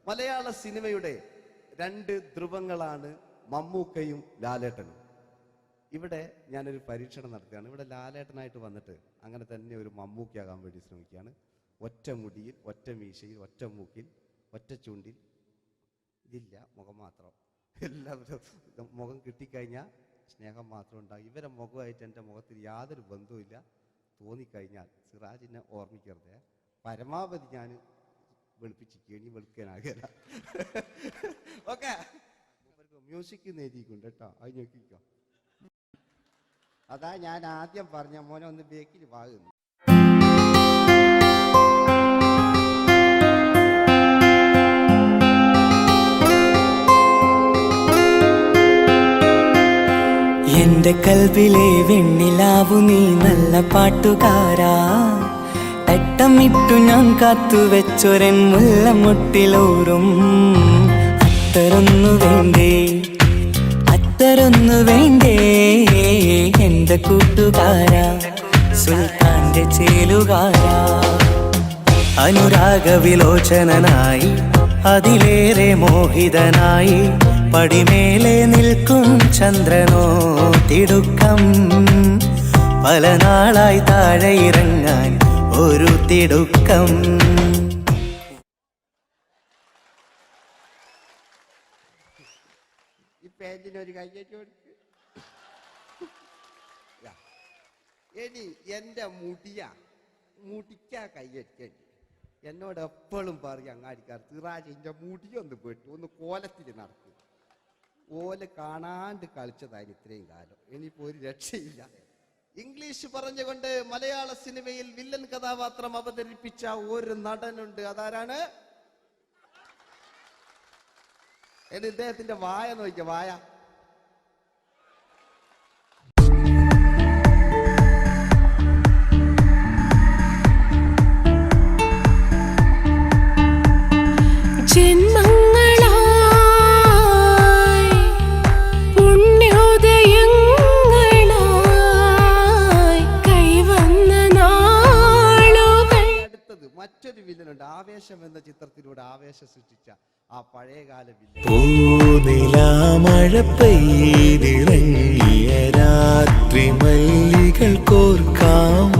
മലയാള സിനിമയുടെ രണ്ട് ധ്രുവങ്ങളാണ് മമ്മൂക്കയും ലാലേട്ടനും. ഇവിടെ ഞാനൊരു പരീക്ഷണം നടത്തുകയാണ്. ഇവിടെ ലാലേട്ടനായിട്ട് വന്നിട്ട് അങ്ങനെ തന്നെ ഒരു മമ്മൂക്കയാകാൻ വേണ്ടി ശ്രമിക്കുകയാണ്. ഒറ്റ മുടിയിൽ, ഒറ്റ മീശയിൽ, ഒറ്റ മൂക്കിൽ, ഒറ്റ ചൂണ്ടിൽ, ഇതില്ല, മുഖം മാത്രം. എല്ലാവരും മുഖം കിട്ടിക്കഴിഞ്ഞാൽ സ്നേഹം മാത്രം ഉണ്ടാകും. ഇവരെ മുഖമായിട്ട് എൻ്റെ മുഖത്തിൽ യാതൊരു ബന്ധവുമില്ല. തോന്നിക്കഴിഞ്ഞാൽ സിറാജിനെ ഓർമ്മിക്കരുത്. പരമാവധി ഞാൻ വെളുപ്പിച്ചിരിക്കുക, ഇനി വെളുക്കാനാകില്ല. ഓക്കെ, മ്യൂസിക് എഴുതിയിട്ടുണ്ട് കേട്ടോ, അത് നോക്കിക്കോ. അതാ ഞാൻ ആദ്യം പറഞ്ഞ മോനെ ഒന്ന് ബേക്കിൽ വാങ്ങുന്നു. എന്റെ കൽവിലെ വെണ്ണിലാവു നീ നല്ല പാട്ടുകാരാ, തട്ടമിട്ടു ഞാൻ കാത്തുവെച്ചൊരൻ മുല്ലമുട്ടിലോറും. അത്തരൊന്നു വേണ്ടേ, അത്തരൊന്നു വേണ്ടേ എന്റെ കൂട്ടുകാരാ, സുൽത്താന്റെ ചേലുകാരാ. അനുരാഗവിലോചനായി അതിലേറെ മോഹിതനായി പടിമേലെ നിൽക്കും ചന്ദ്രനോ തിടുക്കം. പല നാളായി താഴെ ഇറങ്ങാൻ ഒരു തിടുക്കം. ഈ പേജിനൊരു കയ്യേറ്റ് കൊടുക്ക്. എടി എൻ്റെ മുടിക്കാ കയ്യേറ്റേണ്ടി. എന്നോട് എപ്പോഴും പറയും അങ്ങാടിക്കാർ, സിറാജിൻ്റെ മുടിയൊന്ന് പെട്ടു, ഒന്ന് കോലത്തിൽ നടക്കും. ഓല് കാണാണ്ട് കളിച്ചതായിരുന്നു ഇത്രയും കാലം. ഇനിയിപ്പോൾ ഒരു രക്ഷയില്ല. ഇംഗ്ലീഷ് പറഞ്ഞുകൊണ്ട് മലയാള സിനിമയിൽ വില്ലൻ കഥാപാത്രം അവതരിപ്പിച്ച ഒരു നടനുണ്ട്. അതാരാണ്? ഇദ്ദേഹത്തിന്റെ വായ നോക്കിയ വായ. മറ്റൊരു വില്ലനുണ്ട്. ആവേശം എന്ന ചിത്രത്തിലൂടെ ആവേശം സൃഷ്ടിച്ച ആ പഴയകാല വില്ലൻ. മഴ പെയ്തിറങ്ങിയ രാത്രി മല്ലികൾ കോർക്കാം,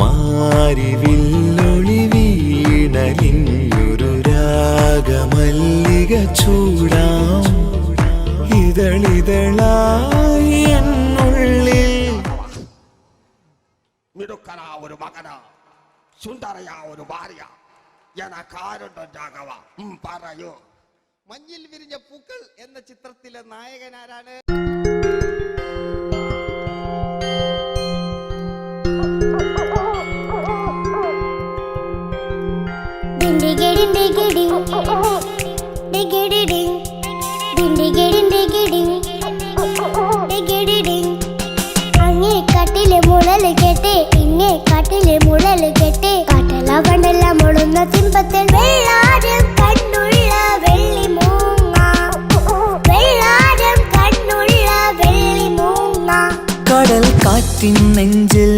മാരി വില്ലൊളി വീണലിഞ്ഞൊരു രാഗമല്ലിക ചൂടാം. ഇതളിതളായി എന്നുള്ളിൽ മിടുക്കനാ ഒരു മകനാ, സുന്ദരയാ ഒരു ഭാര്യ, എനക്കാരുണ്ടോ രാഘവ പറയൂ. മഞ്ഞിൽ വിരിഞ്ഞ പൂക്കൾ എന്ന ചിത്രത്തിലെ നായകനാരാണ്? കാട്ടിലെ മുഴല് കെട്ടി, ഇങ്ങേ കാട്ടിലെ മുഴല് കെട്ടി, കാട്ടല കണ്ടല്ല മുളുന്ന സിംഹത്തിൽ വെള്ളാരം കണ്ണുള്ള വെള്ളിമൂങ്ങ, വെള്ളാരം കണ്ണുള്ള വെള്ളിമൂങ്ങ. കടൽ കാറ്റിൻ നെഞ്ചിൽ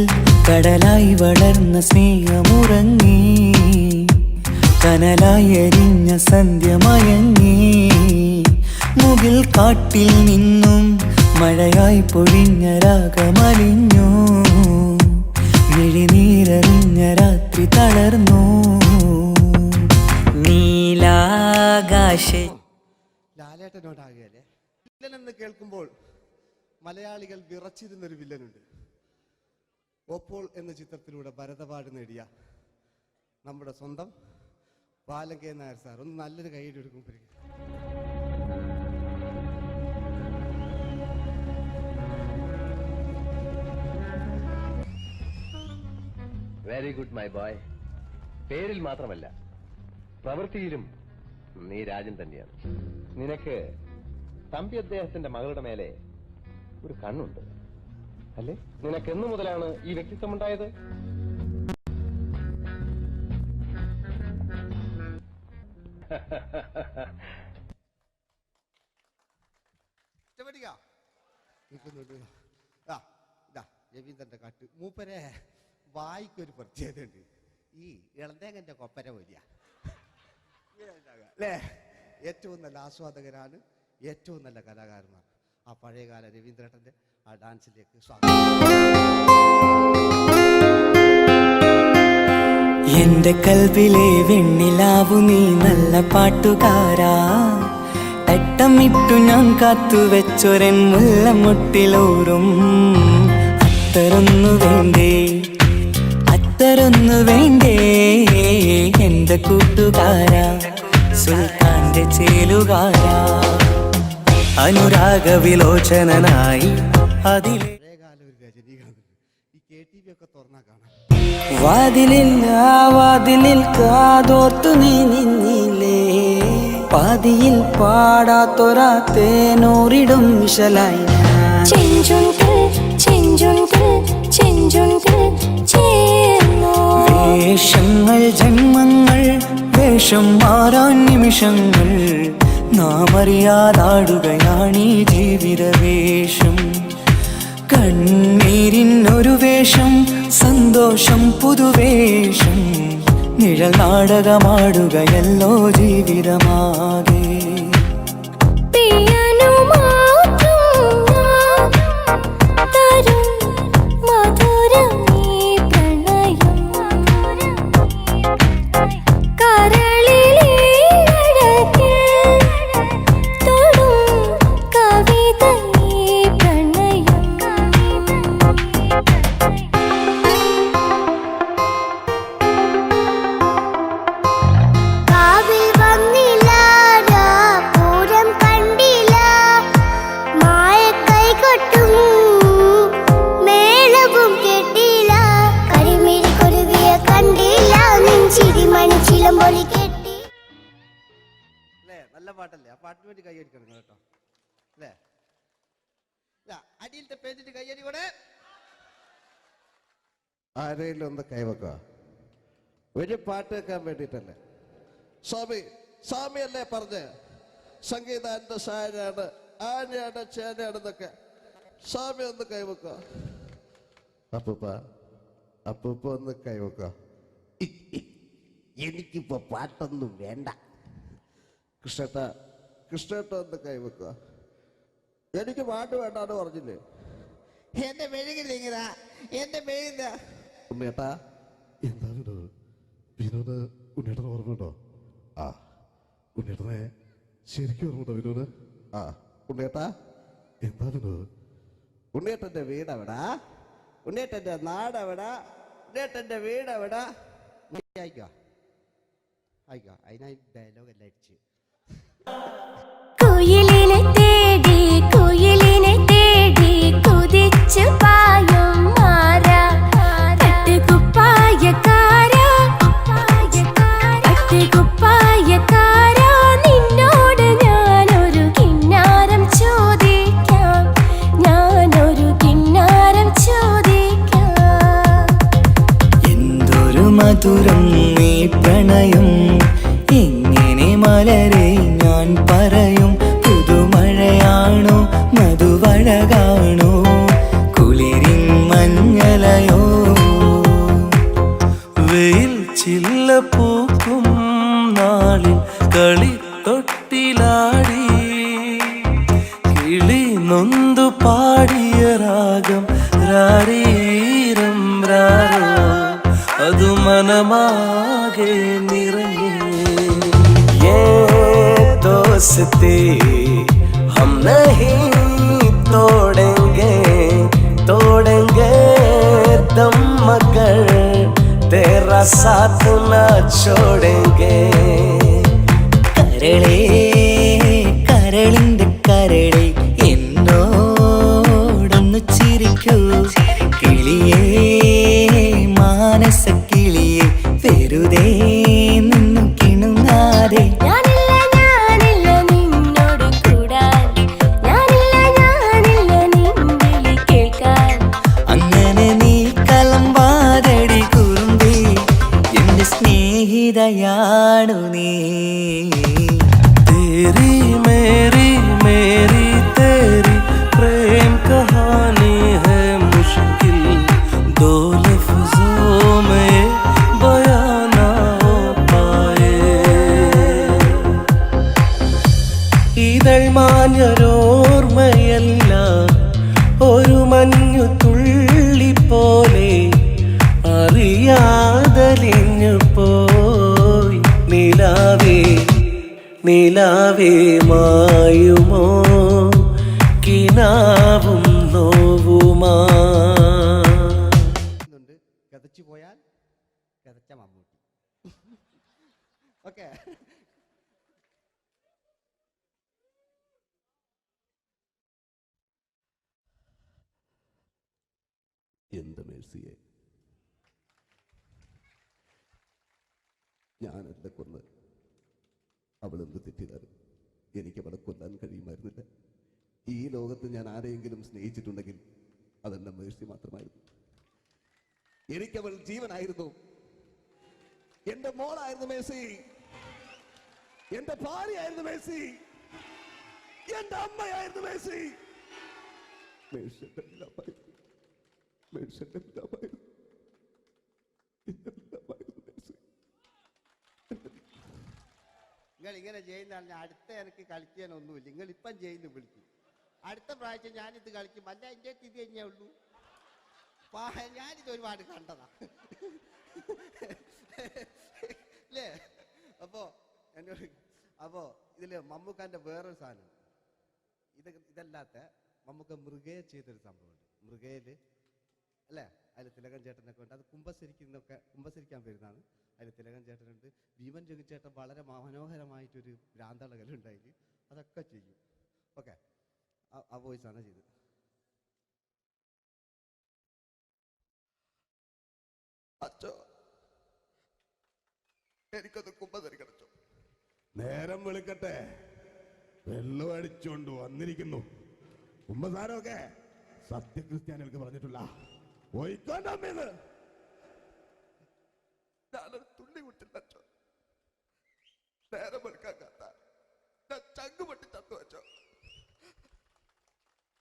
കടലായി വളർന്ന സ്നേഹമുറങ്ങി, കനലായി എരിഞ്ഞ സന്ധ്യ മയങ്ങി. മുകിൽ കാട്ടിൽ നിന്നും മഴയായി പൊഴിഞ്ഞ രാഗമലിഞ്ഞു, മിഴിനീരറിഞ്ഞ രാത്രി തളർന്നു. നീലാകാശ ലാലേട്ടനോടാകല്ലേ വില്ലൻ എന്ന് കേൾക്കുമ്പോൾ മലയാളികൾ വിറച്ചിരുന്നൊരു വില്ലനുണ്ട്. ഓപ്പോൾ എന്ന ചിത്രത്തിലൂടെ ഭരത് അവാർഡ് നേടിയ നമ്മുടെ സ്വന്തം ബാലകേ നായർ സാർ. ഒന്ന് നല്ലൊരു കൈയ്യടി എടുക്കുമ്പോൾ വെരി ഗുഡ് മൈ ബോയ്. പേരിൽ മാത്രമല്ല പ്രവൃത്തിയിലും നീ രാജൻ തന്നെയാണ്. നിനക്ക് തമ്പി അദ്ദേഹത്തിന്റെ മകളുടെ മേലെ ഒരു കണ്ണുണ്ട് അല്ലേ? നിനക്ക് എന്നു മുതലാണ് ഈ വ്യക്തിത്വം ഉണ്ടായത്? രവീന്ദ്രന്റെ കാട്ട് മൂപ്പരെ വായിക്കൊരു പ്രത്യേകത ഉണ്ട്. ഈ ഇളന്തേങ്ങന്റെ കൊപ്പര വലിയ അല്ലേ? ഏറ്റവും നല്ല ആസ്വാദകരാണ്, ഏറ്റവും നല്ല കലാകാരന്മാർ. ആ പഴയകാല രവീന്ദ്രേട്ടൻ്റെ ആ ഡാൻസിലേക്ക് സ്വാഗതം. എന്റെ കൽവിലെ വെണ്ണിലാവു നീ നല്ല പാട്ടുകാരാ, തട്ടമിട്ടു ഞാൻ കാത്തുവെച്ചൊരൻ മുല്ലമുട്ടിലോറും. അത്തരൊന്നു വേണ്ടേ, അത്തരൊന്നു വേണ്ടേ എന്റെ കൂട്ടുകാരാ, സുൽത്താന്റെ ചേലുകാരാ. അനുരാഗ വിലോചനായി അതിലെ പഴയകാല ഒരു രജനീകാന്ത്. ഈ KTV ഒക്കെ തുറന്നാ കാണാം. വാതിലിൽ ആ വാതിലിൽ കാതോർത്തു നീ നിന്നില്ലേ, പാതിയിൽ പാടാത്തൊരാ തേനൂറിടും വിശലായി ചെഞ്ചുണ്ടിൽ ചെഞ്ചുണ്ടിൽ ചെഞ്ചുണ്ടിൽ ചേർന്നു. വേഷങ്ങൾ ജന്മങ്ങൾ വേഷം മാറാൻ നിമിഷങ്ങൾ, നാം അറിയാതാടുകയാണീ ജീവിത വേഷം. കണ്ണീരിനൊരു വേഷം, സന്തോഷം പുതുവേഷം, നിഴൽ നാടകമാടുകയല്ലോ ജീവിതമാകെ. പിയാനോ മാത്രം ഞാൻ തരും മധുരം ഈ പ്രണയം. കരളിലെ അഴകിൽ തൊടും കവിത ഈ പ്രണയം. കാവിൽ വന്നില്ല, പൂരം കണ്ടില്ല, മായക്കൈ കൊട്ടും മേളവും കേട്ടില്ല, കരിമിഴി കൊരുവിയ കണ്ടില്ല, നെഞ്ചിരി മണിച്ചിലമ്പൊലി കെട്ടി. അല്ലേ? നല്ല പാട്ടല്ലേ? ആ പാട്ടിന് വേണ്ടി കൈയടിക്കണം കേട്ടോ. അല്ലേ? അടിയിലത്തെ പേജിന്റെ കൈയടി കൂടെ ആരെങ്കിലും ഒന്ന് കൈവക്കുക. ഒരു പാട്ട് വെക്കാൻ വേണ്ടിട്ടല്ലേ? സ്വാമിയല്ലേ പറഞ്ഞ് സംഗീതം എന്റെ സാരാണ്, ആനയാണ്, ചേനയാണെന്നൊക്കെ. സ്വാമി ഒന്ന് കൈവക്കുക. അപ്പൂപ്പ ഒന്ന് കൈവക്കുക. എനിക്കിപ്പോ പാട്ടൊന്നും വേണ്ട. കൃഷ്ണേട്ട ഒന്ന് കൈവക്കുക. എനിക്ക് പാട്ട് വേണ്ടാന്ന് പറഞ്ഞില്ലേ? എന്റെ മെഴുകില്ല, എന്റെ മെഴുകില്ല. ഉണ്ണേട്ടാ എന്താണ് വിനോദ്? ഉണ്ണേട്ടനെ ഓർമ്മയുണ്ടോ? ആ ഉണ്ണേട്ടനെ ശരിക്കും ഓർമ്മയുണ്ടോ വിനോദ്? ആ ഉണ്ണേട്ടാ എന്താണ് ഉണ്ണേട്ടന്റെ വീട് എവിടാ? ഉണ്ണേട്ടന്റെ നാട് എവിടാ? ഉണ്ണേട്ടന്റെ വീട് എവിടാ? അയക്കോ അതിനായി ഡയലോഗ് എല്ലാം അടിച്ച്. കുയിലിനെ തേടി കുയിലിനെ തേടി കുതിച്ചു പായും മാറാ, പട്ടുകുപ്പായക്കാരാ പട്ടുകുപ്പായക്കാരാ, നിന്നോട് ഞാനൊരു കിന്നാരം ചോദിക്കാം, ഞാനൊരു കിന്നാരം ചോദിക്കാം. എന്തൊരു മധുരം നീ പ്രണയം, എങ്ങനെ മലരെ ഞാൻ പറയും. പുതുമഴയാണോ മധുവഴകാണോ കുളിരിൻ മഞ്ഞലയോ, വെയിൽ ചില്ല പൂക്കും നാളിൽ കളി തൊട്ടിലാടി, കിളി നൊന്തു പാടിയ രാഗം രാരീരം രാരോ, അതു മനമാകെ നിറഞ്ഞേ. दोस्ती हम नहीं तोड़ेंगे, तोड़ेंगे दम मगर तेरा साथ ना छोड़ेंगे. കരളേ കരളിന്റെ കരളെ എന്നോടൊന്നു ചിരിക്കൂ, കിളിയേ മാനസ കിളിയെ വെറുതെ നിന്നും കിണുങ്ങാതെ. സ്നേഹിതയാണു നീ, തേരി മേരി മേരി തേരി പ്രേം കഹാനി ഹൈ മുഷ്കിൽ, ദോ ലഫ്സോं में बयां ना हो पाए. അറിയാതലിഞ്ഞു പോയി നിലാവേ നിലാവേ മായുമോ കിനാവും നോവുമാ. കഥച്ചു പോയാൽ കഥച്ച മമ്മൂട്ടി. ഓക്കെ, എന്ത് മേഴ്സിയെ, ഞാനല്ല കൊന്ന്, അവളെന്ത് തെറ്റിതാലും എനിക്ക് അവളെ കൊല്ലാൻ കഴിയുമായിരുന്നില്ല. ഈ ലോകത്ത് ഞാൻ ആരെയെങ്കിലും സ്നേഹിച്ചിട്ടുണ്ടെങ്കിൽ അതെന്റെ മേഴ്സി മാത്രമായിരുന്നു. എനിക്കവൾ ജീവനായിരുന്നു, എന്റെ മോളായിരുന്നു മേഴ്സി, എന്റെ ഭാര്യയായിരുന്നു മേഴ്സി, എന്റെ അമ്മയായിരുന്നു മേഴ്സി. മേഴ്സിന്റെ എല്ലാമായിരുന്നു, മേഴ്സിന്റെ എല്ലാമായിരുന്നു, എല്ലാമായിരുന്നു മേഴ്സി. നിങ്ങൾ ഇങ്ങനെ ചെയ്യുന്ന അടുത്ത എനിക്ക് കളിക്കാനൊന്നുമില്ല. നിങ്ങൾ ഇപ്പം ചെയ്യുന്നു വിളിക്കും, അടുത്ത പ്രാവശ്യം ഞാനിത് കളിക്കും. അല്ല, എൻ്റെ ഇത് കഴിഞ്ഞേ ഉള്ളൂ. ഞാനിത് ഒരുപാട് കണ്ടതാ അല്ലേ. അപ്പോ ഇതില് മമ്മൂക്കാന്റെ വേറൊരു സാധനം, ഇതല്ലാത്ത മമ്മൂക്ക മൃഗയെ ചെയ്തൊരു സംഭവമുണ്ട്. മൃഗയില് അല്ലേ, അതിൽ തിലകൻ ചേട്ടനൊക്കെ ഉണ്ട്. അത് കുമ്പസരിക്കാൻ വരുന്നതാണ്. അതിൽ തിലകൻ ചേട്ടനുണ്ട്, ഭീമൻ ജഗൻ ചേട്ടൻ വളരെ മനോഹരമായിട്ടൊരു ഭ്രാന്തളകലുണ്ടായി. അതൊക്കെ ചെയ്യും. ഓക്കെ, ആ വോയിസ് ആണ് ചെയ്തത്. അച്ചോ, എനിക്കൊന്ന് കുമ്പസരിക്കണച്ചോ. നേരം വെളുക്കട്ടെ, വെള്ളം അടിച്ചുകൊണ്ട് വന്നിരിക്കുന്നു. കുമ്പസാരമൊക്കെ സത്യക്രിസ്ത്യാനികൾക്ക് പറഞ്ഞിട്ടില്ല. പോയിക്കോണ്ടമ്മേന്ന് ഞാനൊരു തുള്ളി കുട്ടില്ലച്ചോ. നേരം വെളുക്കാൻ കാത്ത ഞാൻ ചങ്ക് പൊട്ടി ചത്തു വെച്ചോ.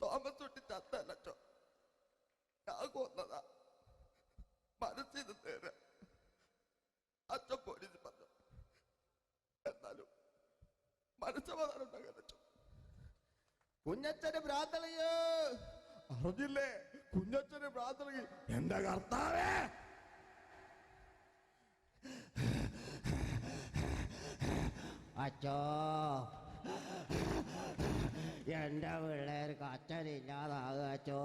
തോമസ് തൊട്ടി ചത്തല്ലച്ചോ, ഞാൻ കൊന്നതാ. മനസ്സിന് നേരെ അച്ഛൻ പോലീസ് പറഞ്ഞു. എന്നാലും മനസ്സമാധാനം ഉണ്ടാകാനോ. കുഞ്ഞച്ഛന് ഭ്രാന്തളയോ അറിഞ്ഞില്ലേ? കുഞ്ഞച്ഛന് ഭ്രാന്തളി. എന്റെ കർത്താവേ, അച്ചോ, എന്റെ പിള്ളേർക്ക് അച്ഛനില്ലാതാകച്ചോ.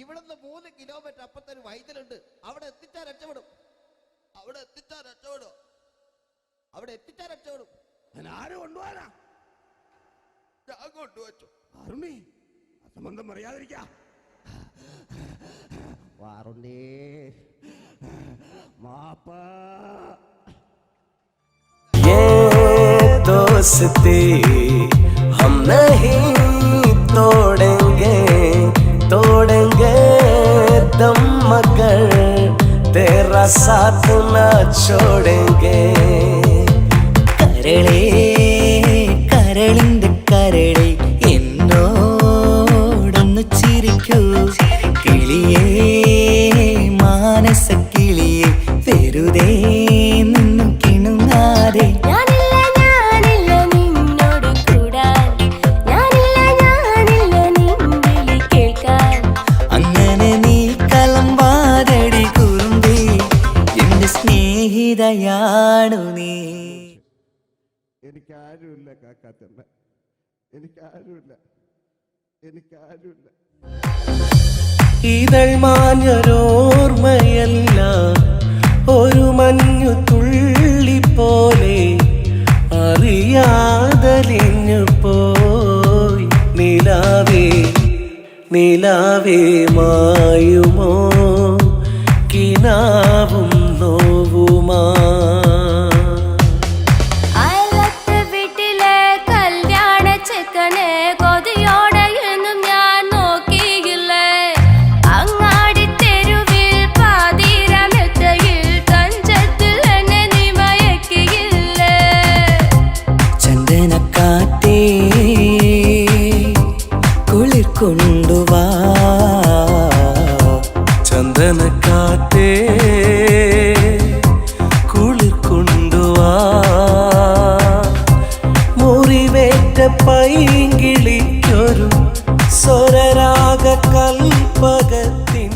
ഇവിടുന്ന് 3 കിലോമീറ്റർ അപ്പത്തൊരു വൈദ്യുണ്ട്. അവിടെ എത്തിച്ചാൽ രക്ഷപ്പെടും, അവിടെ എത്തിച്ചാൽ രക്ഷപ്പെടും, അവിടെ എത്തിച്ചാൽ രക്ഷപ്പെടും. ഞാൻ ആരും കൊണ്ടുപോകാനാ? ഞാൻ കൊണ്ടുവച്ചു. അരുണി, അസംബന്ധം പറയാതിരിക്ക. വാറുണ്ണി, മാപ്പ. दोस्ती हम नहीं तोड़ेंगे, तोड़ेंगे दम मगर तेरा साथ न छोड़ेंगे. കരളേ കരളിന്റെ കരളേ എന്നോടൊന്നു ചിരിക്കൂ കിളിയേ മാനസ കിളിയേ വെറുതെ നിന്നു കിണുങ്ങാതെ. സ്നേഹിതയാണു നീ. എനിക്കാരുമില്ല കാക്കാത്തമ്മ, എനിക്കാരുമില്ല, എനിക്കാരുമില്ല. ഇതൾ മാഞ്ഞൊരോർമ്മയല്ല, ഒരു മഞ്ഞു തുള്ളി പോലെ അറിയാതലിഞ്ഞു പോയി നിലാവേ നിലാവേ മായുമോ കിനാവും നോവുമാ. വീട്ടിലെ കല്യാണ ചെക്കനെ കൊതിയോടെ എന്നും ഞാൻ നോക്കിയില്ലേ. അങ്ങാടി തെരുവിൽ പാതിരമെത്തയിൽ തഞ്ചത്തിൽ എന്നെ നീ മയക്കിയില്ലേ. ചന്ദനക്കാറ്റേ കുളിർ കൊണ്ടുവാ, ചന്ദനക്കാറ്റേ കുളിർ കൊണ്ടുവാ. മുറിവേറ്റ പൈങ്കിളിക്കൊരു സ്വരരാഗ കൽപ്പകത്തിൻ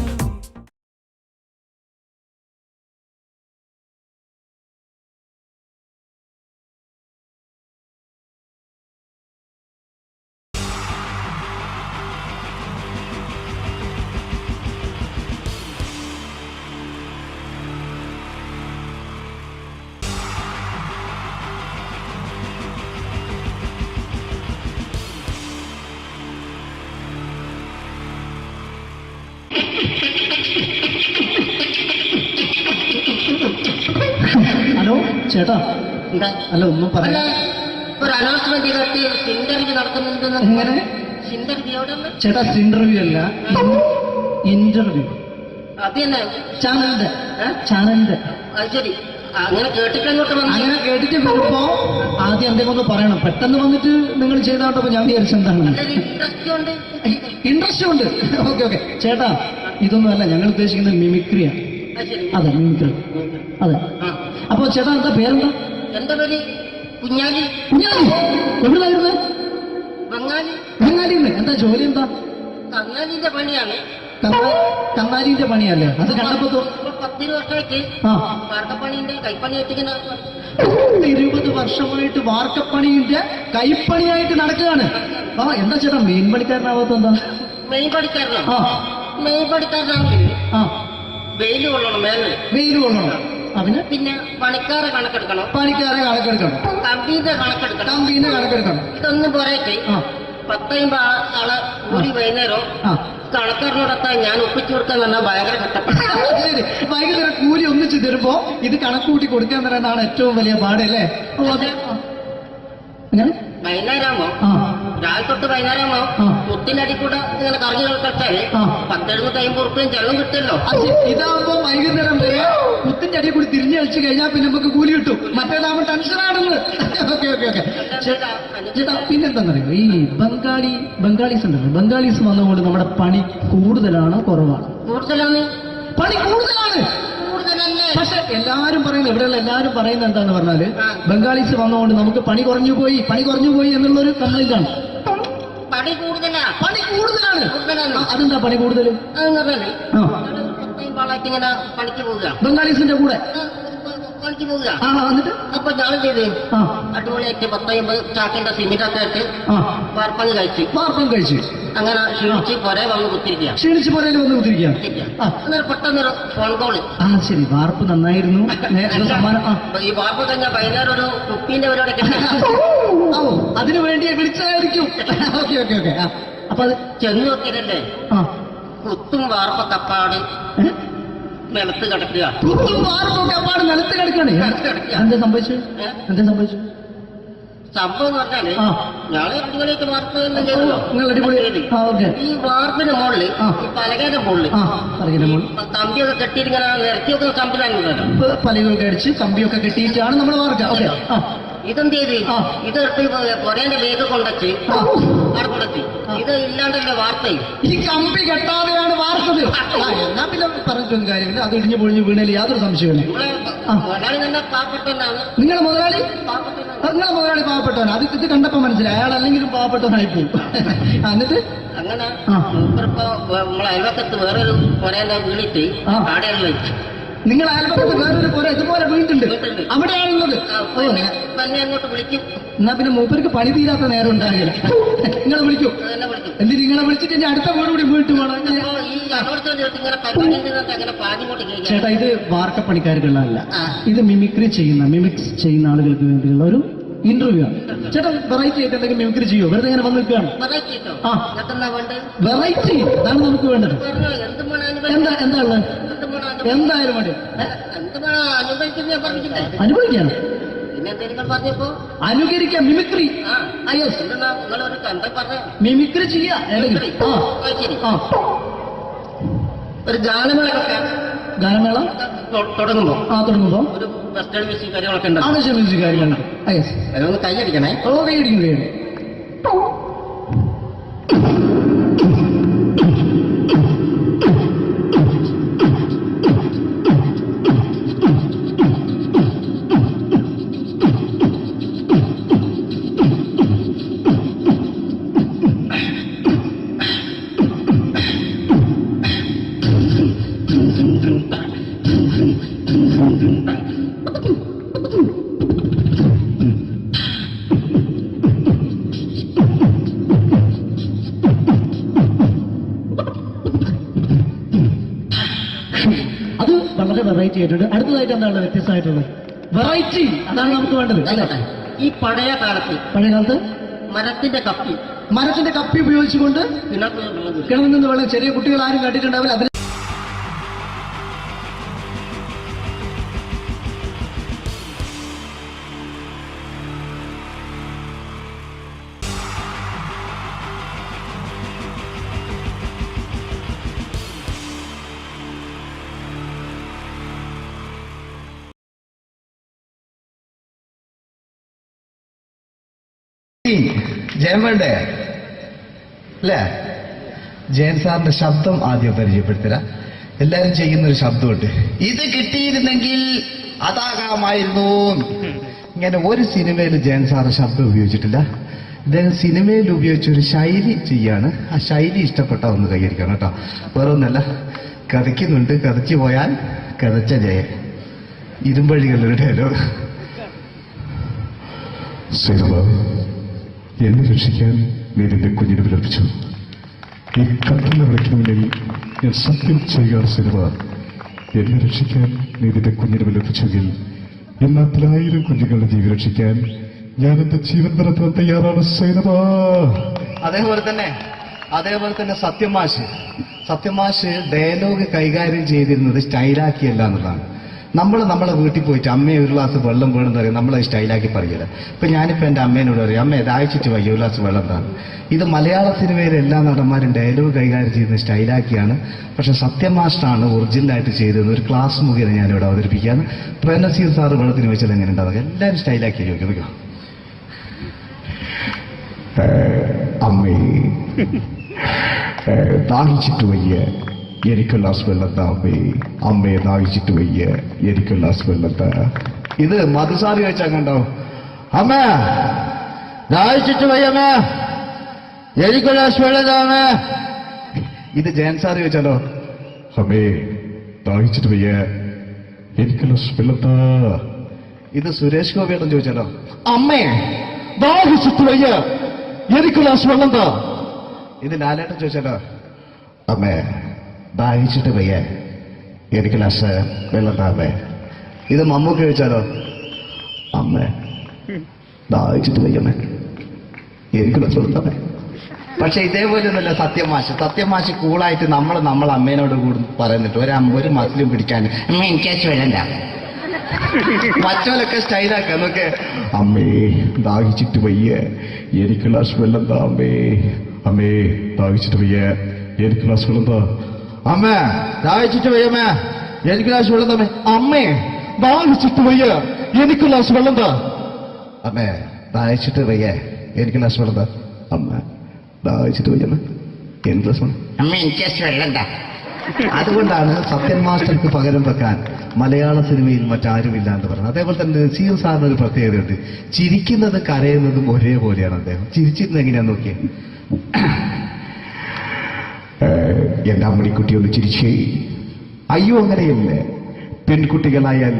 ഹലോ ചേട്ടാ, എന്താ അല്ല ഒന്നും അല്ല പറയാ. ഒരു അനൗൺസ്മെന്റ് കേട്ട് ഇന്റർവ്യൂ നടക്കുന്നുണ്ടെന്ന്. എങ്ങനെ ഇന്റർവ്യൂ എവിടെ ചേട്ടാ? ഇന്റർവ്യൂ അല്ല, ഇന്റർവ്യൂ. അത് തന്നെ ചാനലിന്റെ ചാനലിന്റെ. അത് ശരി. അങ്ങനെ കേട്ടിട്ട് അങ്ങോട്ട് വന്നു. അങ്ങനെ കേട്ടിട്ട് വരുമ്പോ ആദ്യം എന്തെങ്കിലും ഒന്ന് പറയണം. പെട്ടെന്ന് വന്നിട്ട് നിങ്ങൾ ചെയ്താട്ടപ്പോ ഞാൻ വിചാരിച്ചെന്താണ് ഇൻട്രസ്റ്റ് ഉണ്ട്. ഇൻട്രസ്റ്റ് ഉണ്ട്. ഓക്കെ ഓക്കെ ചേട്ടാ, ഇതൊന്നും അല്ല ഞങ്ങൾ ഉദ്ദേശിക്കുന്നത് മിമിക്രിയാണ്. അത് ശരി. അതെ മിമിക്രി, അതെ. ആ. അപ്പൊ ചേട്ടാ എന്താ പേരെന്താ? എന്റെ പേര് കുഞ്ഞാലി. കുഞ്ഞാലി. എവിടെയായിരുന്നു? ബംഗാളി. ബംഗാളിന്ന്. എന്താ ജോലി എന്താ? കങ്ങാലിന്റെ പണിയാണ്. കന്നാലിന്റെ പണിയല്ലേ? അത് കണ്ടപ്പോ ഇപ്പൊ 10 വർഷമായിട്ട് ആ വാർക്കപ്പണിന്റെ കൈപ്പണിയായിട്ട് ഇങ്ങനെ 20 വർഷമായിട്ട് വാർക്കപ്പണിന്റെ കൈപ്പണിയായിട്ട് നടക്കുകയാണ്. ആ എന്താ ചേട്ടാ മെയിൻ പണിക്കാരനാവാത്ത എന്താ? മെയിൻ പണിക്കാരനാണ്. ആ മെയിൻ പണിക്കാരനാണെങ്കിൽ ആ വെയിൽ കൊള്ളണം മേലെ. വെയിൽ കൊള്ളണം. അതിന് പിന്നെ പണിക്കാരെ കണക്കെടുക്കണം. പണിക്കാരെ കണക്കെടുക്കണം. കമ്പീന്റെ കണക്കെടുക്കണം. കമ്പീനെ കണക്കെടുക്കണം. ഇതൊന്നും പോരായിട്ട് ആ 10 ആളെ കൂടി വൈകുന്നേരം ആ കണക്കാരനോടൊപ്പം ഞാൻ ഒപ്പിച്ചു കൊടുക്കാൻ പറഞ്ഞാൽ ഭയങ്കര കഷ്ടപ്പെട്ടു. ശരി. വൈകുന്നേരം കൂലി ഒന്നിച്ച് തരുമ്പോ ഇത് കണക്കൂട്ടി കൊടുക്കാൻ പറയുന്നതാണ് ഏറ്റവും വലിയ പാട് അല്ലേ? ഓ, അതെ. എങ്ങനെ? വൈകുന്നേരമാകുമ്പോ ആ രാവിലെ തൊട്ട് വൈകുന്നേരമാകുമ്പോ ആ. മുത്തിനടി കൂടെ ഇങ്ങനെ കറങ്ങി കളിച്ചാൽ ആ. 10-750 ഉറുപ്പ്യം ചെലവും കിട്ടുമല്ലോ. അത് ഇതാവുമ്പോ വൈകുന്നേരം വരെ കുത്തിന്റെ അടിയിൽ കൂടി തിരിഞ്ഞു കളിച്ചു കഴിഞ്ഞാൽ പിന്നെ നമുക്ക് കൂലി കിട്ടും. മറ്റേതാവുമ്പോ ടെൻഷനാണെന്ന്. ഓക്കെ ഓക്കെ ഓക്കെ ചേട്ടാ, പിന്നെന്താണെന്നറിയോ, ഈ ബംഗാളീസ് ഉണ്ടല്ലോ, ബംഗാളീസ് വന്നുകൊണ്ട് നമ്മുടെ പണി കൂടുതലാണോ കുറവാണ്? കൂടുതലാണ്. പണി കൂടുതലാണ്. കൂടുതലല്ലേ? പക്ഷെ എല്ലാരും പറയുന്നത്, ഇവിടെയുള്ള എല്ലാരും പറയുന്നത് എന്താന്ന് പറഞ്ഞാല് ബംഗാളീസ് വന്നുകൊണ്ട് നമുക്ക് പണി കുറഞ്ഞു പോയി എന്നുള്ളൊരു കംപ്ലൈന്റ് ആണ്. പണി കൂടുതലാ. പണി കൂടുതലാണ്. കൂടുതലാണ്. ആ, അതെന്താ പണി കൂടുതൽ? അതെന്ന് പറഞ്ഞാല് ആ 10 ആളായിട്ട് ഇങ്ങനെ പണിക്ക് പോവുക. ബംഗാളീസിന്റെ കൂടെ. പണിക്ക് പോവുക. ആ എന്നിട്ട് അപ്പൊ ഞാൻ ചെയ്ത് ആ അടിപൊളിയായിട്ട് 10-50 ചാക്കിന്റെ സിമെന്റൊക്കെ ആയിട്ട് ആ വാർപ്പങ്ങ് കഴിച്ച് വാർപ്പം കഴിച്ചു അങ്ങനെ ക്ഷീണിച്ച് പുറേ വന്ന് കുത്തിരിക്കുക. ക്ഷീണിച്ച് പോരേല് വന്ന് കുത്തിരിക്കുകയാണ്. ആ അന്നേരം പെട്ടെന്നൊരു ഫോൺ കോള്. ആ ശരി, വാർപ്പ് നന്നായിരുന്നു. സമ്മാനം. ആ ഈ വാർപ്പ് കഴിഞ്ഞ വൈകുന്നേരം ഒരു കുപ്പീന്റെ പരിപാടിയൊക്കെ ഓ അതിനു വേണ്ടി വിളിച്ചതായിരിക്കും. Okay okay okay. ആ അപ്പൊ അത് ചെന്ന് നോക്കിയതല്ലേ ആ കുത്തും വാർപ്പ തപ്പാട് നിലത്ത് കിടക്കുക. കുത്തും വാർപ്പൊക്കെ അപ്പാട് നിലത്ത് കിടക്കണേ. എന്താ സംഭവിച്ചു? സംഭവം എന്ന് പറഞ്ഞാല് ആ. ഞങ്ങള് അടിപൊളിയായിട്ട് വാർപ്പ് എല്ലാം ചെയ്തല്ലോ. നിങ്ങൾ അടിപൊളി. ആ ഓക്കെ. ഈ വാർപ്പിന് മുകളില് ആ. ഈ പലകയുടെ മുകളില് ആ പറയുന്ന മോൾ കമ്പിയൊക്കെ കെട്ടിയിട്ട് ഇങ്ങനെ നിരത്തിയൊക്കെ സംവിധാനം. പലകൊക്കെ അടിച്ച് കമ്പിയൊക്കെ കെട്ടിയിട്ടാണ് നമ്മൾ വാർക്കുക. ഓക്കെ. ആ ഇതെന്ത് ചെയ്ത് ആ. ഇതെടുത്ത് പൊരേന്റെ വേഗ കൊണ്ടച്ച് ആ. അവിടെ കൊണ്ടച്ച് ഇത് ഇല്ലാണ്ടല്ലേ വാർത്തയും. ഈ കമ്പി കെട്ടാതെയാണ് വാർത്തത്. ആ എന്നാ പിന്നെ പറഞ്ഞിട്ടൊന്നും കാര്യമില്ല. അത് ഇടിഞ്ഞു പൊളിഞ്ഞു വീണേൽ യാതൊരു സംശയമില്ല. നമ്മളെ ആ. മുതലാളി തന്നെ പാവപ്പെട്ടവനാണ്. നിങ്ങളെ മുതലാളി പാവപ്പെട്ടവനാണ്. നിങ്ങളെ മുതലാളി പാവപ്പെട്ടവൻ. അത് ഇത് കണ്ടപ്പോ മനസ്സിലായി അയാൾ അല്ലെങ്കിലും പാവപ്പെട്ടവനായി പോകും. എന്നിട്ട് അങ്ങനെ ആ. മൂപ്പരിപ്പോ നമ്മളെ അയൽവക്കത്ത് വേറൊരു പൊരേന്റെ വീണിട്ട് ആ. ആടെയാണ് വെച്ച് നിങ്ങൾ അയൽപക്കത്ത് വേറൊരു പോലെ ഇതുപോലെ വീണ്ടുണ്ട് വീട്ടുണ്ട്. അവിടെയാണുള്ളത്. ഓ തന്നെ അങ്ങോട്ട് വിളിക്കും. എന്നാ പിന്നെ മൂപ്പർക്ക് പണി തീരാത്ത നേരം ഉണ്ടാകില്ല. നിങ്ങൾ വിളിക്കൂ. തന്നെ വിളിക്കും. എന്തിന് നിങ്ങളെ വിളിച്ചിട്ട് ഇനി അടുത്ത വീട് കൂടി വീട്ടു വേണം. അപ്പൊ ഈ അനോടത്തോടെ ഇങ്ങനെ പരിപാടി അങ്ങനെ പാഞ്ഞിങ്ങോട്ട് കേൾക്കാം. ചേട്ടാ ഇത് വാർക്കപ്പണിക്കാർക്കുള്ളതല്ല. ആ. ഇത് മിമിക്സ് ചെയ്യുന്ന ആളുകൾക്ക് വേണ്ടിയുള്ള ഒരു ഇന്റർവ്യൂ ആണ്. ചേട്ടാ വെറൈറ്റി ആയിട്ട് എന്തെങ്കിലും മിമിക്രി ചെയ്യോ? വെറുതെ ഇങ്ങനെ വന്ന് നിൽക്കുകയാണ്. വെറൈറ്റി കിട്ടോ? ആ. എന്താ വേണ്ടത്? വെറൈറ്റി അതാണ് നമുക്ക് വേണ്ടത്. പറഞ്ഞോ എന്ത് വേണം എന്താ ഉള്ളത്? എന്തായാലും മതി. എന്ത് വേണം അനുഭവിക്കുന്ന ഞാൻ പറഞ്ഞിട്ടില്ലേ? അനുഭവിക്കാൻ പിന്നെ എന്തെങ്കിലും പറഞ്ഞപ്പോ അനുകരിക്കാം. മിമിക്രി. ആ യെസ്. എന്തെന്നാ നിങ്ങളൊരു കണ്ട പറഞ്ഞ മിമിക്രി ചെയ്യാ. ശരി. ആ ഒരു ഗാനമേളൊക്കെ ഗാനമേള തുടങ്ങുമ്പോ തുടങ്ങുമ്പോ ഒരു വെസ്റ്റേൺ മ്യൂസിക് കാര്യങ്ങളൊക്കെ ഉണ്ട്. ആവശ്യ മ്യൂസിക് കാര്യങ്ങളുണ്ട്. യെസ്. അതിനൊന്ന് കൈയടിക്കണേ. ഓ കൈയടിക്കും. അത് വളരെ വെറൈറ്റി ആയിട്ടുണ്ട്. അടുത്തതായിട്ട് എന്താണ് വ്യത്യസ്തമായിട്ടുള്ളത്? വെറൈറ്റി അതാണ് നമുക്ക് വേണ്ടത് അല്ലേ? ഈ പഴയ കാലത്ത് പഴയ കാലത്ത് മരത്തിന്റെ കപ്പി ഉപയോഗിച്ചുകൊണ്ട് കിണർ കിണറിൽ നിന്ന് വെള്ളം ചെറിയ കുട്ടികൾ ആരും കണ്ടിട്ടുണ്ടാവില്ല. അതിൽ ജയൻ വേണ്ടേ അല്ലേ? ജയൻ സാറിന്റെ ശബ്ദം ആദ്യം പരിചയപ്പെടുത്തരാ. എല്ലാരും ചെയ്യുന്നൊരു ശബ്ദമുണ്ട്, ഇത് കിട്ടിയിരുന്നെങ്കിൽ അതാകാമായിരുന്നു. ഇങ്ങനെ ഒരു സിനിമയിൽ ജയൻ സാറ് ശബ്ദം ഉപയോഗിച്ചിട്ടില്ല. ഇദ്ദേഹം സിനിമയിൽ ഉപയോഗിച്ച ഒരു ശൈലി ചെയ്യാണ്. ആ ശൈലി ഇഷ്ടപ്പെട്ട ഒന്ന് കൈകരിക്കണം കേട്ടോ. വേറെ ഒന്നല്ല, കഥയ്ക്കുന്നുണ്ട്, കഥയ്ക്ക് പോയാൽ കഥച്ച ജയൻ. ഇരുമ്പഴികളുടെ ഡയലോഗ്. എന്നെ രക്ഷിക്കാൻ നീ നിന്റെ കുഞ്ഞിനെ വിലപിച്ചു. ഈ കത്തുന്ന വിളക്കിന് മുന്നിൽ ഞാൻ സത്യം ചെയ്യുക സിനിമ. എന്നെ രക്ഷിക്കാൻ നീ നിന്റെ കുഞ്ഞിനെ വിലപിച്ചെങ്കിൽ എന്നാൽ 1000 കുഞ്ഞുങ്ങളുടെ ജീവൻ രക്ഷിക്കാൻ ഞാൻ എന്റെ ജീവൻ പരത്താൻ തയ്യാറാണ് സൈനമ. അതേപോലെ തന്നെ സത്യമാഷ് ഡയലോഗ് കൈകാര്യം ചെയ്തിരുന്നത് സ്റ്റൈലാക്കിയല്ല എന്നുള്ളതാണ്. നമ്മളെ വീട്ടിൽ പോയിട്ട് അമ്മയെ ഒരു ഗ്ലാസ് വെള്ളം വേണമെന്ന് പറയും, നമ്മളത് സ്റ്റൈലാക്കി പറയില്ല. ഇപ്പൊ ഞാനിപ്പോ എന്റെ അമ്മേനോട് പറയും, അമ്മ ദാഹിച്ചിട്ട് വയ്യ ഒരു ഗ്ലാസ് വെള്ളം എന്താണ്. ഇത് മലയാള സിനിമയിലെ എല്ലാ നടന്മാരും ഡയലോഗ് കൈകാര്യം ചെയ്യുന്നത് സ്റ്റൈലാക്കിയാണ്. പക്ഷെ സത്യമാഷ്ടാണ് ഒറിജിനലായിട്ട് ചെയ്തത്. ഒരു ക്ലാസ് മുഖേന ഞാനിവിടെ അവതരിപ്പിക്കുകയാണ്. പ്രേംനസീർ സാറ് വെള്ളത്തിന് വെച്ചാൽ എങ്ങനെ ഉണ്ടാവുക? എല്ലാവരും സ്റ്റൈലാക്കി ചോദിക്കും. അമ്മേ, ദാഹിച്ചിട്ട് വയ്യ, എനിക്ക് ഗ്ലാസ് വെള്ളം താ അമ്മേ. അമ്മയെ ദാഹിച്ചിട്ട് വയ്യ, എനിക്ക് ഗ്ലാസ് വെള്ളം താ. ഇത് മധുസാരി വെച്ചാൽ കണ്ടോ, അമ്മ ദാഹിച്ചിട്ട് വയ്യമ്മ, എനിക്ക് ഗ്ലാസ് വെള്ളം താ അമ്മ. ഇത് ജയൻ സാറി വെച്ചാലോ, അമ്മേ ദാഹിച്ചിട്ട് വയ്യ, എനിക്ക് ഗ്ലാസ് വെള്ളം താ. ഇത് സുരേഷ് ഗോപിയേട്ടൻ ചോദിച്ചാലോ, അമ്മേ ദാഹിച്ചിട്ട് വയ്യ, എനിക്ക് ഗ്ലാസ് വെള്ളം താ. ഇത് ലാലേട്ടൻ ചോദിച്ചാലോ, അമ്മേ ദാഹിച്ചിട്ട് വയ്യ, എനിക്ക് ഗ്ലാസ് വെള്ളം താ അമ്മേ. ഇത് മമ്മൂക്ക് ചോദിച്ചാലോ, അമ്മേ ദാഹിച്ചിട്ട് വയ്യമ്മേ, എനിക്ക് ഗ്ലാസ് വെള്ളം താ അമ്മേ. പക്ഷെ ഇതേപോലെ ഒന്നല്ല സത്യമാഷ് കൂളായിട്ട് നമ്മളെ അമ്മേനോട് കൂടി പറയുന്നിട്ട് ഒരു മസിലും പിടിക്കാൻ അമ്മ എനിക്ക് വേണ്ട. മറ്റോലൊക്കെ സ്റ്റൈലാക്കാം നോക്കെ. അമ്മേ ദാഹിച്ചിട്ട് വയ്യ, എനിക്ക് ഗ്ലാസ് വെള്ളം താ അമ്മേ. അമ്മേ ദാഹിച്ചിട്ട് വയ്യ, എനിക്ക് ഗ്ലാസ് വെള്ളം താ. അമ്മ ദാഹിച്ചിട്ട് വയ്യമ്മ, എനിക്ക് ഗ്ലാസ് വെള്ളം താ. അമ്മേ ദാഹിച്ചിട്ട് വയ്യ, എനിക്ക് ഗ്ലാസ് വെള്ളം താ. അമ്മേ ദാഹിച്ചിട്ട് വയ്യ, എനിക്ക് ഗ്ലാസ് വെള്ളം താ. അമ്മ ദാഹിച്ചിട്ട് വയ്യമ്മ, എനിക്ക് ഗ്ലാസ് വെള്ളം. അമ്മ എനിക്ക് വെള്ളം താ. അതുകൊണ്ടാണ് സത്യൻ മാസ്റ്റർക്ക് പകരം വെക്കാൻ മലയാള സിനിമയിൽ മറ്റാരുമില്ല എന്ന് പറയുന്നത്. അതേപോലെ തന്നെ നസീർ സാറിന് ഒരു പ്രത്യേകതയുണ്ട്, ചിരിക്കുന്നത് കരയുന്നതും ഒരേപോലെയാണ് അദ്ദേഹം. ചിരിച്ചിരുന്നത് എങ്ങനെയാന്ന് നോക്കിയേ. എന്റെ അമ്മണിക്കുട്ടി ഒന്ന് ചിരിച്ചേ. അയ്യോ അങ്ങനെയല്ല, പെൺകുട്ടികളായാൽ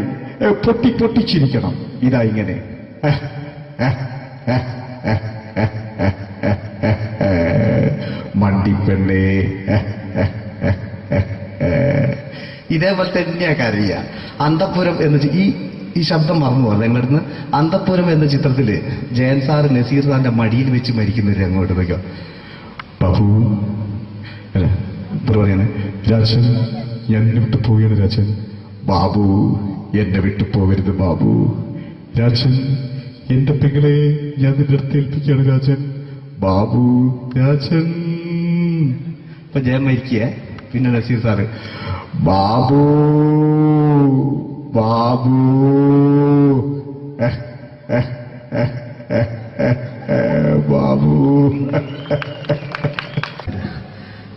പൊട്ടി പൊട്ടി ചിരിക്കണം. ഇതാ ഇങ്ങനെ മണ്ടിപ്പെണ്ണേ. ഇതേപോലെ തന്നെയാ കരയ. അന്തപ്പുരം എന്ന ഈ ശബ്ദം മറന്നു പോലെ നിങ്ങളിടുന്ന്. അന്തപ്പുരം എന്ന ചിത്രത്തില് ജയൻ സാറ് നസീർ സാറിന്റെ മടിയിൽ വെച്ച് മരിക്കുന്നവര് അങ്ങോട്ട് വയ്ക്കോ. ബാബു അല്ല പറയാണ്, രാജൻ ഞാൻ എന്നെ വിട്ടു പോവുകയാണ് രാജൻ. ബാബു എന്നെ വിട്ടു പോകരുത് ബാബു. രാജൻ എന്റെ പെങ്ങളെ ഞാൻ നിന്റെ അടുത്ത് ഏൽപ്പിക്കുകയാണ് രാജൻ. ബാബു രാജൻ. ഇപ്പൊ ജയൻ മരിക്കുക. പിന്നെ നസീർ സാറ് ബാബു ബാബു ബാബു.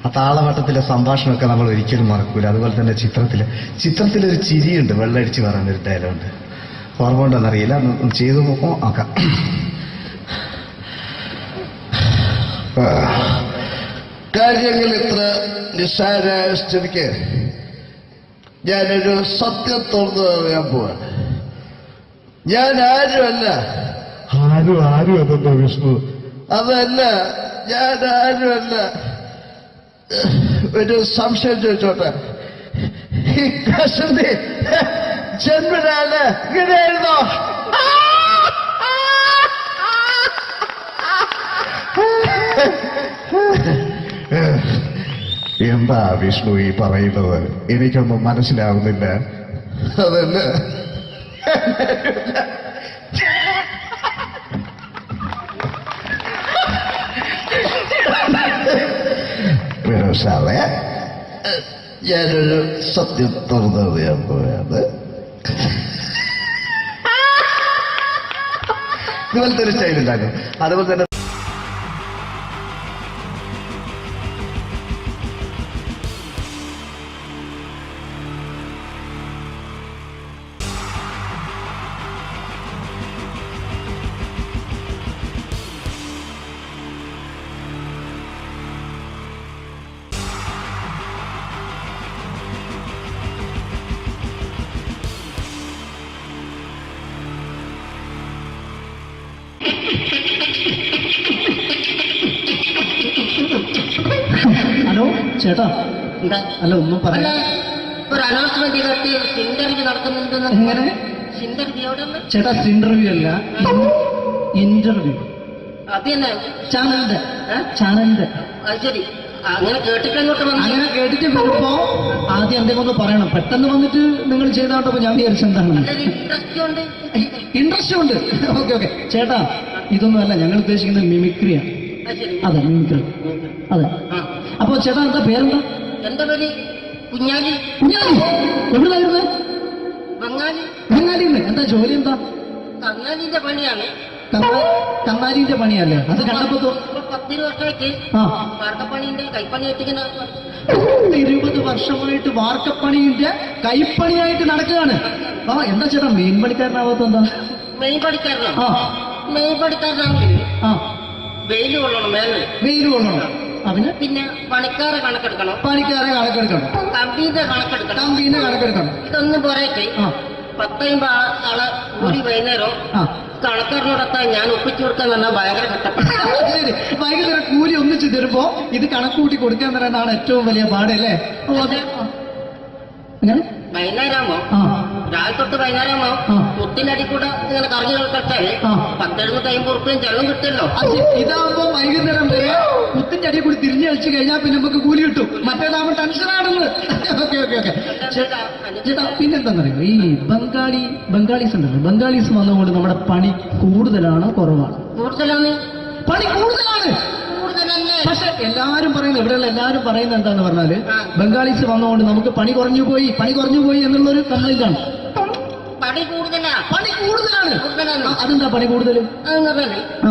ആ താളവട്ടത്തിലെ സംഭാഷണമൊക്കെ നമ്മൾ ഒരിക്കലും മറക്കൂല. അതുപോലെ തന്നെ ചിത്രത്തിലൊരു ചിരിയുണ്ട്, വെള്ളടിച്ച് പറയുന്നൊരു ഡയലോഗുണ്ട്. ഓർമ്മ ഉണ്ടെന്നറിയില്ല, ഒന്ന് ചെയ്തു നോക്കും ആക്കാം. കാര്യങ്ങൾ ഇത്ര നിസ്സാരമായ സ്ഥിതിക്ക് ഞാനൊരു സത്യം തുറന്നു പറയാൻ പോവാ. ഞാൻ ആരുമല്ല. ആരും അതെന്താ വിഷ്ണു? അതല്ല, ഞാൻ ആരുമല്ല. ഒരു സംശയം ചോദിച്ചോട്ടെ, ഈ കസന്തി ജന്മനാല് ഇങ്ങനെയായിരുന്നോ? എന്താ വിഷ്ണു ഈ പറയുന്നത്? എനിക്കൊന്നും മനസ്സിലാവുന്നില്ല. അതല്ല, സാറേ ഞാനൊരു സത്യം തുറന്നു പറയാൻ പോയത്. ഇതുപോലത്തെ ഒരു സ്റ്റൈൽ ഉണ്ടാക്കും. അതുപോലെ തന്നെ ഹലോ ചേട്ടാ, എന്താ അല്ല ഒന്നും അല്ല പറയാ. ഒരു അനൗൺസ്മെന്റ് ചെയ്തിട്ട് ഇന്റർവ്യൂ നടക്കുന്നുണ്ടെന്ന്. എങ്ങനെ ഇന്റർവ്യൂ എവിടെ? ചേട്ടാ, ഇന്റർവ്യൂ അല്ല, ഇന്റർവ്യൂ. അത് തന്നെ ചാനലിന്റെ ഏ? ചാനലിന്റെ. അത് ശരി, അങ്ങനെ കേട്ടിട്ട് അങ്ങോട്ട് വന്നു. അങ്ങനെ കേട്ടിട്ട് വരുമ്പോ ആദ്യം എന്തെങ്കിലും ഒന്ന് പറയണം. പെട്ടെന്ന് വന്നിട്ട് നിങ്ങൾ ചെയ്താട്ടപ്പോ ഞാൻ വിചാരിച്ചെന്താണ് നല്ലൊരു ഇൻട്രസ്റ്റ് ഉണ്ട്. ഇൻട്രസ്റ്റ് ഉണ്ട്. ഓക്കെ ഓക്കെ ചേട്ടാ, ഇതൊന്നും അല്ല ഞങ്ങൾ ഉദ്ദേശിക്കുന്നത് മിമിക്രിയാണ്. അത് ശരി. അതെ, മിമിക്രി. അതെ. ആ. അപ്പൊ ചേട്ടാ എന്താ പേരെന്താ? എന്റെ പേര് കുഞ്ഞാലി. കുഞ്ഞാലി. എവിടുന്നായിരുന്നു? ബംഗാളി. ബംഗാളിന്ന്. എന്താ ജോലി? എന്താ? കങ്ങാലിന്റെ പണിയാണ്. കന്നാലിന്റെ പണിയല്ലേ? അത് കണ്ടപ്പോ ഇപ്പൊ 10 വർഷമായിട്ട് ആ, വാർക്കപ്പണിന്റെ കൈപ്പണിയായിട്ട് ഇങ്ങനെ 20 വർഷമായിട്ട് വാർക്കപ്പണിന്റെ കൈപ്പണിയായിട്ട് നടക്കുകയാണ്. ആ, എന്താ ചേട്ടാ മെയിൻ പണിക്കാരനാവാത്ത എന്താ? മെയിൻ പണിക്കാരനാണ്. ആ മെയിൻ പണിക്കാരനാണെങ്കിൽ ആ, വെയിൽ കൊള്ളണം മേലെ. വെയിൽ കൊള്ളണം. അതിന് പിന്നെ പണിക്കാരെ കണക്കെടുക്കണം, പണിക്കാരെ കണക്കെടുക്കണം, കമ്പീന്റെ കണക്കെടുക്കണം. കമ്പീനെ കണക്കെടുക്കണം. ഇതൊന്നും പോരായിട്ട് ആ 10 ആളെ കൂടി വൈകുന്നേരം ആ കണക്കാരനോടൊത്താൻ ഞാൻ ഒപ്പിച്ചു കൊടുക്കാൻ പറഞ്ഞാൽ ഭയങ്കര കഷ്ടപ്പെട്ടു. ശരി, വൈകുന്നേരം കൂലി ഒന്നിച്ച് തരുമ്പോ ഇത് കണക്കൂട്ടി കൊടുക്കാൻ തരാനാണ് ഏറ്റവും വലിയ പാട് അല്ലേ? ഓ, അതെ. അങ്ങനെ വൈകുന്നേരമാകുമ്പോ ആ രാവിലെ തൊട്ട് വൈകുന്നേരമാകുമ്പോ ആ. മുത്തിനടി കൂടെ ഇങ്ങനെ കറങ്ങി കളിച്ചാല് ആ. 10-50 ഉറുപ്പിയും ചെലവും കിട്ടുമല്ലോ. അത് ഇതാവുമ്പോ വൈകുന്നേരം വരെ കുത്തിന്റെ അടി കൂടി തിരിഞ്ഞു കളിച്ചു കഴിഞ്ഞാൽ പിന്നെ നമുക്ക് കൂലി കിട്ടും. മറ്റേതാവുമ്പോ ടെൻഷനാണെന്ന്. ഓക്കെ ഓക്കെ ഓക്കെ ചേട്ടാ, പിന്നെന്താണെന്നറിയോ, ഈ ബംഗാളീസ് ഉണ്ടല്ലോ, ബംഗാളീസ് വന്നുകൊണ്ട് നമ്മുടെ പണി കൂടുതലാണോ കുറവാണ്? കൂടുതലാണ്. പണി കൂടുതലാണ്. കൂടുതലല്ലേ? പക്ഷെ എല്ലാരും പറയുന്നത്, ഇവിടെയുള്ള എല്ലാരും പറയുന്നത് എന്താന്ന് പറഞ്ഞാല് ആ. ബംഗാളീസ് വന്നുകൊണ്ട് നമുക്ക് പണി കുറഞ്ഞു പോയി എന്നുള്ളൊരു കംപ്ലൈന്റാണ്. പണി കൂടുതലാ. പണി കൂടുതലാണ്. കൂടുതലാണ്. ആ, അതെന്താ പണി കൂടുതൽ? അതെന്ന് പറഞ്ഞാല് ആ,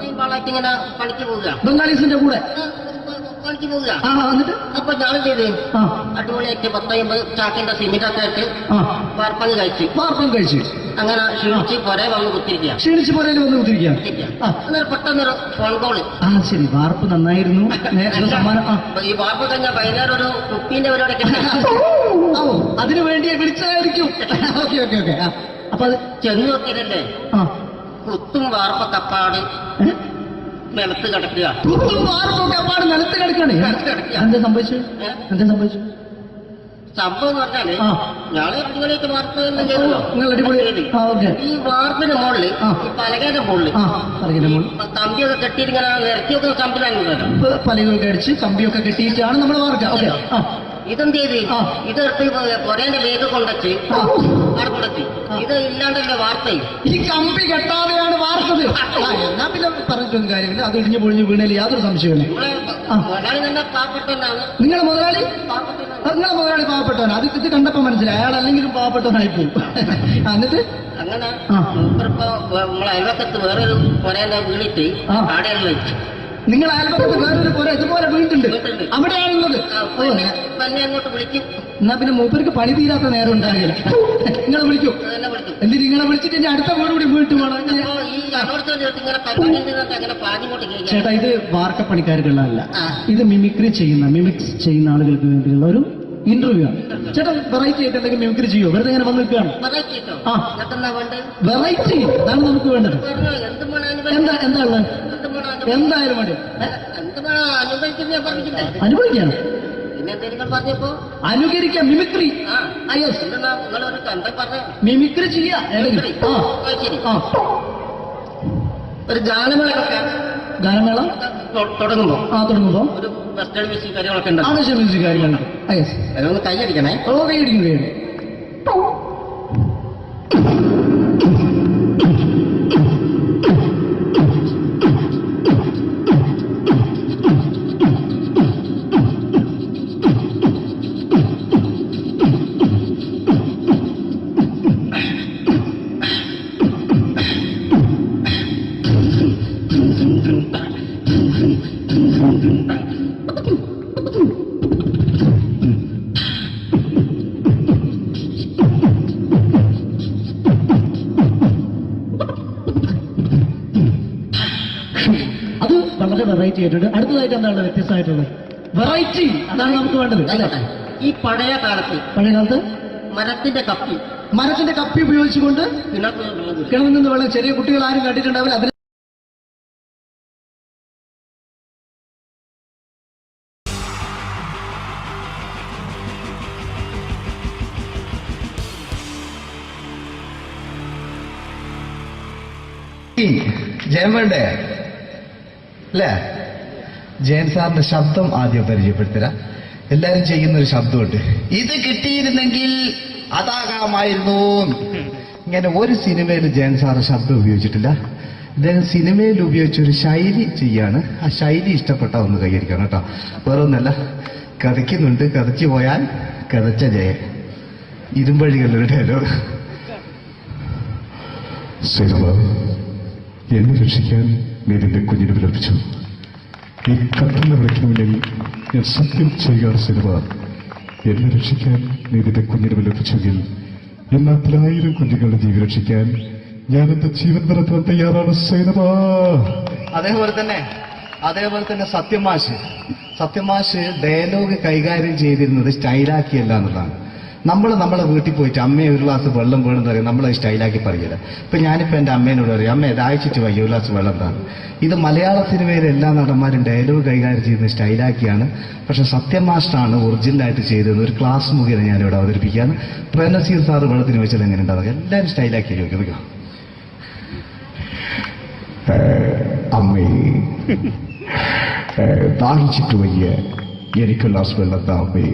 10 ആളായിട്ട് ഇങ്ങനെ പണിക്ക് പോവുക. ബംഗാളീസിന്റെ കൂടെ. പണിക്ക് പോവുക. ആ, എന്നിട്ട് അപ്പൊ ഞാൻ ചെയ്ത് ആ അടിപൊളിയായിട്ട് 10-50 ചാക്കിന്റെ സിമെന്റ് ഒക്കെ ആയിട്ട് ആ വാർപ്പങ്ങ് കഴിച്ച് വാർപ്പം കഴിച്ചു അങ്ങനെ ക്ഷീണിച്ച് പൊരെ വന്ന് കുത്തിരിക്കുക. ക്ഷീണിച്ച് പോരേല് വന്ന് കുത്തിരിക്കുക. ആ അന്നേരം പെട്ടെന്നൊരു ഫോൺ കോള്. ആ ശരി, വാർപ്പ് നന്നായിരുന്നു. നേരത്തെ സമ്മാനം. ആ ഈ വാർപ്പ് കഴിഞ്ഞ വൈകുന്നേരം ഒരു കുപ്പീന്റെ പരിപാടി ഓ, അതിനു വേണ്ടി വിളിച്ചതായിരിക്കും. Okay okay okay. ആ അപ്പൊ അത് ചെന്ന് നോക്കിയതല്ലേ ആ കുത്തും വാർപ്പ കപ്പാട് നിലത്ത് കിടക്കുക. കുത്തും വാർപ്പൊക്കെ അപ്പാട് നിലത്ത് കിടക്കാണ്. എന്താ സംഭവിച്ചു? സംഭവം എന്ന് പറഞ്ഞാല് ആ. ഞാള് അടിപൊളിയായിട്ട് വാർപ്പ് എല്ലാം ചെയ്തല്ലോ. നിങ്ങൾ അടിപൊളി. ആ ഓക്കെ. ഈ വാർപ്പിന്റെ മുകളില് ആ. ഈ പലകയുടെ മുകളില് ആ പറയുന്ന മോൾ കമ്പിയൊക്കെ കെട്ടിയിട്ട് ഇങ്ങനെ നിരത്തി വെക്കുന്ന കമ്പിലാണ്. പലകൊക്കെ അടിച്ച് കമ്പിയൊക്കെ കെട്ടിയിട്ടാണ് നമ്മൾ വാർക്കുക. ഓക്കെ. ആ ഇതെന്ത് ചെയ്ത് ആ. ഇതെടുത്ത് പൊരേന്റെ വേഗം കൊണ്ടച്ച് ആ. അവിടെ കൊണ്ടച്ച് ഇത് ഇല്ലാണ്ടല്ലേ വാർത്തയും. ഈ കമ്പി കെട്ടാതെയാണ് വാർത്തത്. എന്നാ പിന്നെ പറഞ്ഞിട്ടൊന്നും കാര്യമില്ല. അത് ഇടിഞ്ഞു പൊളിഞ്ഞു വീണേൽ യാതൊരു സംശയമില്ല. ആ. മുതലാളി തന്നെ പാവപ്പെട്ടവനാണ്. നിങ്ങളെ മുതലാളി പാവപ്പെട്ടവനാണ്. നിങ്ങളെ മുതലാളി പാവപ്പെട്ടവൻ. അത് ഇത് കണ്ടപ്പോ മനസ്സിലായി അയാൾ അല്ലെങ്കിലും പാവപ്പെട്ടവനായി പോകും. എന്നിട്ട് അങ്ങനെ ആ. മൂപ്പരിപ്പോ നമ്മളെ അയൽവക്കത്ത് വേറൊരു പൊരേന്റെ വീണിട്ട് ആ. ആടെയാണ് വെച്ചു. നിങ്ങൾ അയൽപക്കത്ത് വേറൊരു പോലെ ഇതുപോലെ വീണ്ടുണ്ട്, അവിടെയാണുള്ളത്. ഓ, എന്നെ അങ്ങോട്ട് വിളിക്കും. എന്നാ പിന്നെ മൂപ്പർക്ക് പണി തീരാത്ത നേരം ഉണ്ടാകില്ല. നിങ്ങളെ വിളിക്കും. എന്നെ വിളിക്കും. എന്നിട്ട് നിങ്ങളെ വിളിച്ചിട്ട് ഇനി അടുത്ത വീട് കൂടി വീട്ടു പോകണം. അപ്പൊ ഈ അനോടത്തോട് ഇങ്ങനെ പരിപാടി അങ്ങനെ പാഞ്ഞുകൊണ്ട് കഴിക്കാം. ചേട്ടാ, ഇത് വാർക്കപ്പണിക്കാർക്കുള്ളതല്ല. ആ. ഇത് മിമിക്സ് ചെയ്യുന്ന ആളുകൾക്ക് വേണ്ടിയുള്ള ഒരു ഇന്റർവ്യൂ ആണ്. ചേട്ടാ, വെറൈറ്റി ആയിട്ട് എന്തെങ്കിലും മിമിക്രി ചെയ്യോ? വെറുതെ ഇങ്ങനെ വന്ന് നിൽക്കുകയാണ്. വെറൈറ്റി കിട്ടോ? ആ. ഇതൊക്കെന്നാ വേണ്ടത്? വെറൈറ്റി അതാണ് നമുക്ക് വേണ്ടത്. പറഞ്ഞോ, എന്ത് വേണം എന്താ അനുഭവിക്കാൻ? എന്താ ഉള്ളത്? എന്ത് വേണം എന്തായാലും മതി. എന്ത് വേണം അനുഭവിക്കുന്ന ഞാൻ പറഞ്ഞില്ലേ? അനുഭവിക്കാണ്. പിന്നെ എന്തെങ്കിലും പറഞ്ഞപ്പോ അനുകരിക്കാം. മിമിക്രി. ആ യെസ്, എന്തെന്നാ നിങ്ങളൊരു എന്താ പറഞ്ഞ മിമിക്രി ചെയ്യാ. ഏതെങ്കിലും. ആ ശരി. ആ ഒരു ഗാനമേളൊക്കെ ഗാനമേള തുടങ്ങുമ്പോ തുടങ്ങുമ്പോ ഒരു വെസ്റ്റേൺ മ്യൂസിക് കാര്യങ്ങളൊക്കെ ഉണ്ട്. ആവശ്യം മ്യൂസിക് കാര്യങ്ങളുണ്ട്. യെസ്. അതൊന്ന് കൈയടിക്കണേ. ഓ, കൈയടിക്കും. വെറൈറ്റി ആയിട്ടുണ്ട്. അടുത്തതായിട്ട് എന്താണ് വ്യത്യസ്തമായിട്ടുള്ളത്? വെറൈറ്റി, അതാണ് നമുക്ക് വേണ്ടത് അല്ലേ? ഈ പഴയ കാലത്ത് പഴയ കാലത്ത് മരത്തിന്റെ കപ്പി ഉപയോഗിച്ചുകൊണ്ട് കിണറ്റിൽ കിണറിൽ നിന്ന് വെള്ളം, ചെറിയ കുട്ടികൾ ആരും കണ്ടിട്ടുണ്ടാവില്ല. അതിന് ജയൻ വേണ്ടേ അല്ലേ? ജയൻ സാറിന്റെ ശബ്ദം ആദ്യം പരിചയപ്പെടുത്തരാ. എല്ലാരും ചെയ്യുന്ന ഒരു ശബ്ദമുണ്ട്, ഇത് കിട്ടിയിരുന്നെങ്കിൽ അതാകാമായിരുന്നു. ഇങ്ങനെ ഒരു സിനിമയിൽ ജയൻ സാറ് ശബ്ദം ഉപയോഗിച്ചിട്ടില്ല. അദ്ദേഹം സിനിമയിൽ ഉപയോഗിച്ചൊരു ശൈലി ചെയ്യാണ്. ആ ശൈലി ഇഷ്ടപ്പെട്ട ഒന്ന് കൈകരിക്കണം കേട്ടോ. വേറൊന്നല്ല, കഥയ്ക്കുന്നുണ്ട്, കഥച്ചു പോയാൽ കഥച്ച ജയൻ. ഇരുമ്പഴികളുടെ ഡയലോഗ്. സൈനബ, എന്നെ രക്ഷിക്കാൻ നീ നിന്റെ കുഞ്ഞിനെ വിലപിച്ചു. ഈ കത്തുന്ന വിളക്കിന് മുന്നിൽ ഞാൻ സത്യം ചെയ്യുകയാണ് സൈനബ. എന്നെ രക്ഷിക്കാൻ നീ നിന്റെ കുഞ്ഞിനെ വിലപിച്ചെങ്കിൽ ഈ നാട്ടിൽ 1000 കുഞ്ഞുങ്ങളുടെ ജീവൻ രക്ഷിക്കാൻ ഞാൻ എന്റെ ജീവൻ നടത്താൻ തയ്യാറാണ് സൈനബ. അതേപോലെ തന്നെ സത്യമാഷ് ഡയലോഗ് കൈകാര്യം ചെയ്തിരുന്നത് സ്റ്റൈലാക്കിയല്ല എന്നുള്ളതാണ്. നമ്മളെ വീട്ടിൽ പോയിട്ട് അമ്മയെ ഒരു ഗ്ലാസ് വെള്ളം വേണമെന്ന് പറയും, നമ്മളത് സ്റ്റൈലാക്കി പറയില്ല. ഇപ്പൊ ഞാനിപ്പോ എന്റെ അമ്മേനോട് പറയും, അമ്മ ദാഹിച്ചിട്ട് വയ്യ, ഒരു ഗ്ലാസ് വെള്ളം എന്താണ്. ഇത് മലയാള സിനിമയിലെ എല്ലാ നടന്മാരും ഡയലോഗ് കൈകാര്യം ചെയ്യുന്നത് സ്റ്റൈലാക്കിയാണ്. പക്ഷെ സത്യമാഷ്ടാണ് ഒറിജിനലായിട്ട് ചെയ്തത്. ഒരു ക്ലാസ് മുഖേന ഞാനിവിടെ അവതരിപ്പിക്കുകയാണ്. പ്രേംനസീർ സാറ് വെള്ളത്തിന് വെച്ചാൽ എങ്ങനെ ഉണ്ടാവുക? എല്ലാവരും സ്റ്റൈലാക്കി ചോദിക്കുക. അമ്മേ, ദാഹിച്ചിട്ട് വയ്യ, എനിക്ക് ഗ്ലാസ് വെള്ളം താ അമ്മേ.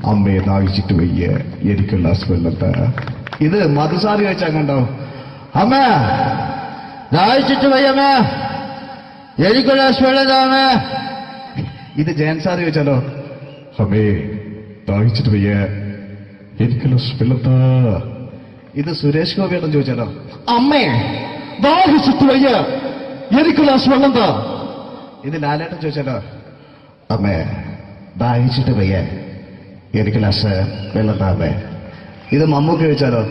അമ്മയെ ദാഹിച്ചിട്ട് വയ്യ, എനിക്ക് ഗ്ലാസ് വെള്ളം താ. ഇത് മധുസാരി വെച്ചാൽ കണ്ടോ, അമ്മ ദാഹിച്ചിട്ട് വയ്യമ്മ, എനിക്ക് ഗ്ലാസ് വെള്ളം താ അമ്മ. ഇത് ജയൻ സാറി വെച്ചാലോ, അമ്മേ ദാഹിച്ചിട്ട് വയ്യ, എനിക്ക് ഗ്ലാസ് വെള്ളം താ. ഇത് സുരേഷ് ഗോപിയോടും ചോദിച്ചാലോ, അമ്മേ ദാഹിച്ചിട്ട് വയ്യ, എനിക്ക് ഗ്ലാസ് വെള്ളം താ. ഇത് ലാലേട്ടൻ ചോദിച്ചാലോ, അമ്മേ ദാഹിച്ചിട്ട് വയ്യ, എനിക്ക് ഗ്ലാസ് വെള്ളം താ അമ്മേ. ഇത് മമ്മൂക്ക് ചോദിച്ചാലോ,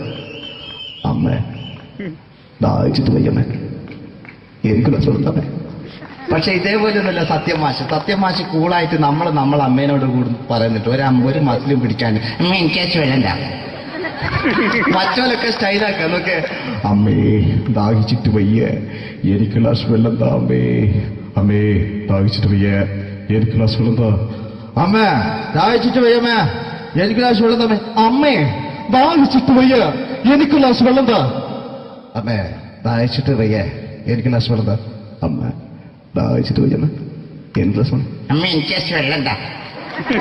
അമ്മേ ദാഹിച്ചിട്ട് വയ്യമ്മേ, എനിക്ക് ഗ്ലാസ് വെള്ളം താ അമ്മേ. പക്ഷെ ഇതേപോലെയൊന്നുമല്ല സത്യമാഷ് കൂളായിട്ട് നമ്മളെ അമ്മേനോട് കൂടി പറയുന്നിട്ട് ഒരു മസിലും പിടിക്കാൻ എനിക്ക് വേണ്ട. മറ്റോലൊക്കെ സ്റ്റൈലാക്ക നോക്കെ, അമ്മേ ദാഹിച്ചിട്ട് വയ്യ, എനിക്ക് ഗ്ലാസ് വെള്ളം താ അമ്മേ. അമ്മേ ദാഹിച്ചിട്ട് വയ്യ, എനിക്ക് ഗ്ലാസ് വെള്ളം താ. അമ്മ ദാഹിച്ചിട്ട് വയ്യമ്മ, എനിക്ക് ഗ്ലാസ് വെള്ളം തമ്മേ. അമ്മേ ദാഹിച്ചിട്ട് വയ്യ, എനിക്ക് ഗ്ലാസ് വെള്ളം താ. അമ്മേ ദാഹിച്ചിട്ട് വയ്യ, എനിക്ക് ഗ്ലാസ് വെള്ളം താ. അമ്മ ദാഹിച്ചിട്ട് വയ്യമ്മ, എനിക്ക് ഗ്ലാസ് വെള്ളം. അമ്മ എനിക്ക് വെള്ളം താ.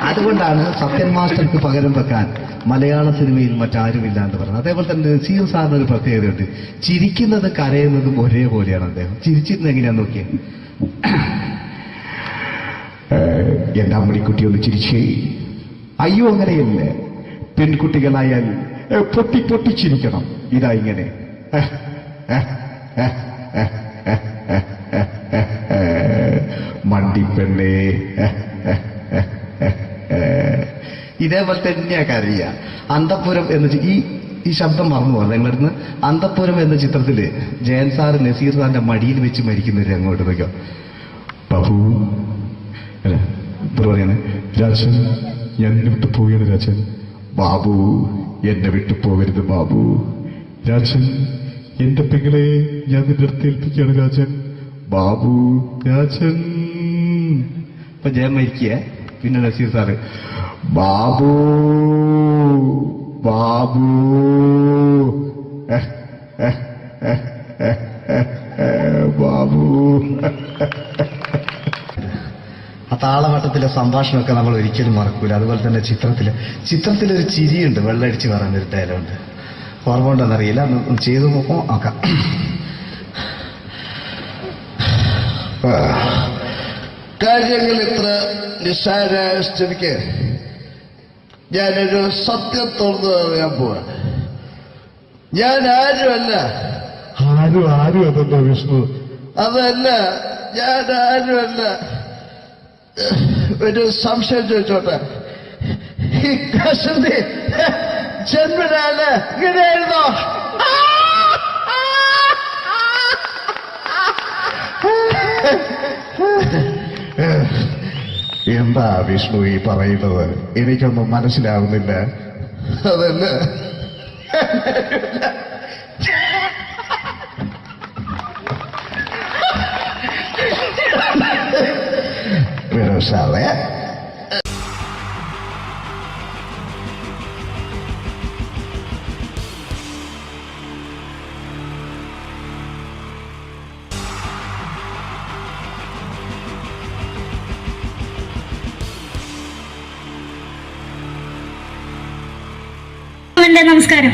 അതുകൊണ്ടാണ് സത്യൻ മാസ്റ്റർക്ക് പകരം വെക്കാൻ മലയാള സിനിമയിൽ മറ്റാരുമില്ല എന്ന് പറയുന്നത്. അതേപോലെ തന്നെ നസീർ സാറിന് ഒരു പ്രത്യേകതയുണ്ട്, ചിരിക്കുന്നത് കരയുന്നതും ഒരേപോലെയാണ് അദ്ദേഹം. ചിരിച്ചിരുന്നത് എങ്ങനെയാന്ന് നോക്കിയേ. എന്റെ അമ്മണിക്കുട്ടി ഒന്ന് ചിരിച്ചേ. അയ്യോ അങ്ങനെയല്ലേ, പെൺകുട്ടികളായാൽ പൊട്ടി പൊട്ടി ചിരിക്കണം. ഇതാ ഇങ്ങനെ മണ്ടിപ്പെണ്ണേ. ഇതേപോലെ തന്നെയാ കരയ. അന്തപ്പുരം എന്ന് ഈ ശബ്ദം മറന്നു പോകാം നിങ്ങളടുന്ന്. അന്തപ്പുരം എന്ന ചിത്രത്തില് ജയൻ സാറ് നസീർ സാറിന്റെ മടിയിൽ വെച്ച് മരിക്കുന്നവര് അങ്ങോട്ട് നോക്കോ. ബാബു അല്ല പറയാണ്, രാജൻ ഞാൻ എന്നെ വിട്ടു പോവുകയാണ് രാജൻ. ബാബു എന്നെ വിട്ടു പോകരുത് ബാബു. രാജൻ എന്റെ പെങ്ങളെ ഞാൻ നിന്റെ അടുത്ത് ഏൽപ്പിക്കുകയാണ് രാജൻ. ബാബു രാജൻ. ഇപ്പൊ ജയൻ മരിക്കുക, പിന്നെ നസീർ സാറ് ബാബു ബാബു ബാബു. ആ താളവട്ടത്തിലെ സംഭാഷണമൊക്കെ നമ്മൾ ഒരിക്കലും മറക്കൂല. അതുപോലെ തന്നെ ചിത്രത്തിലൊരു ചിരിയുണ്ട്, വെള്ളടിച്ച് പറയുന്ന ഒരു ഡയലോഗുണ്ട്. ഓർമ്മ ഉണ്ടെന്നറിയില്ല, ഒന്ന് ചെയ്തു നോക്കാം. കാര്യങ്ങൾ ഇത്ര നിസ്സാരമായ സ്ഥിതിക്ക് ഞാനൊരു സത്യം തുറന്നു പറയാൻ പോവാ. ഞാൻ ആരുമല്ല. ആരും അതല്ലോ വിഷ്ണു. അതല്ല, ഞാൻ ആരുമല്ല. ഒരു സംശയം ചോദിച്ചോട്ടെ, ഈ കസന്തി ജന്മനാല് ഇങ്ങനെയായിരുന്നോ? എന്താ വിഷ്ണു ഈ പറയുന്നത്? എനിക്കൊന്നും മനസ്സിലാവുന്നില്ല. അതല്ല, സാറേ, നമസ്കാരം.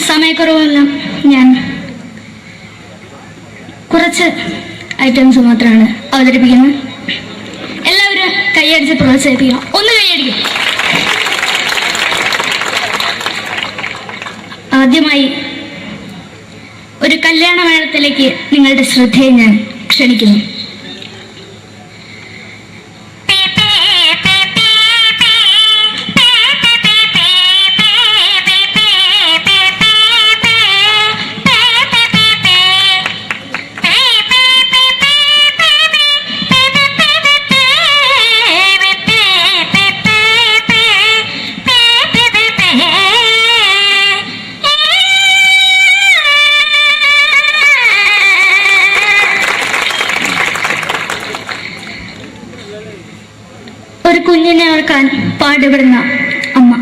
സമയക്കുറവല്ല, ഞാൻ കുറച്ച് ഐറ്റംസ് മാത്രമാണ് അവതരിപ്പിക്കുന്നത്. എല്ലാവരും കൈയടിച്ച് പ്രോത്സാഹിപ്പിക്കണം. ഒന്ന് കൈയടിക്കും. ആദ്യമായി ഒരു കല്യാണ മേളത്തിലേക്ക് നിങ്ങളുടെ ശ്രദ്ധയെ ഞാൻ ക്ഷണിക്കുന്നു. ഒരു കുഞ്ഞിനെ ഓർക്കാൻ പാടുപെടുന്ന അമ്മ.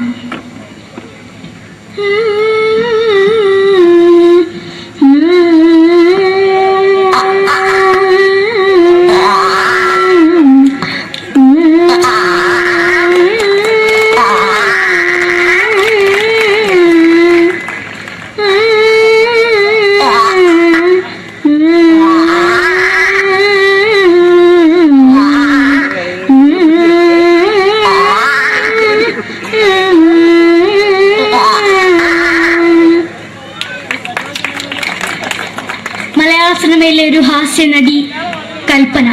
മലയാള സിനിമയിലെ ഒരു ഹാസ്യ നടി കൽപ്പന.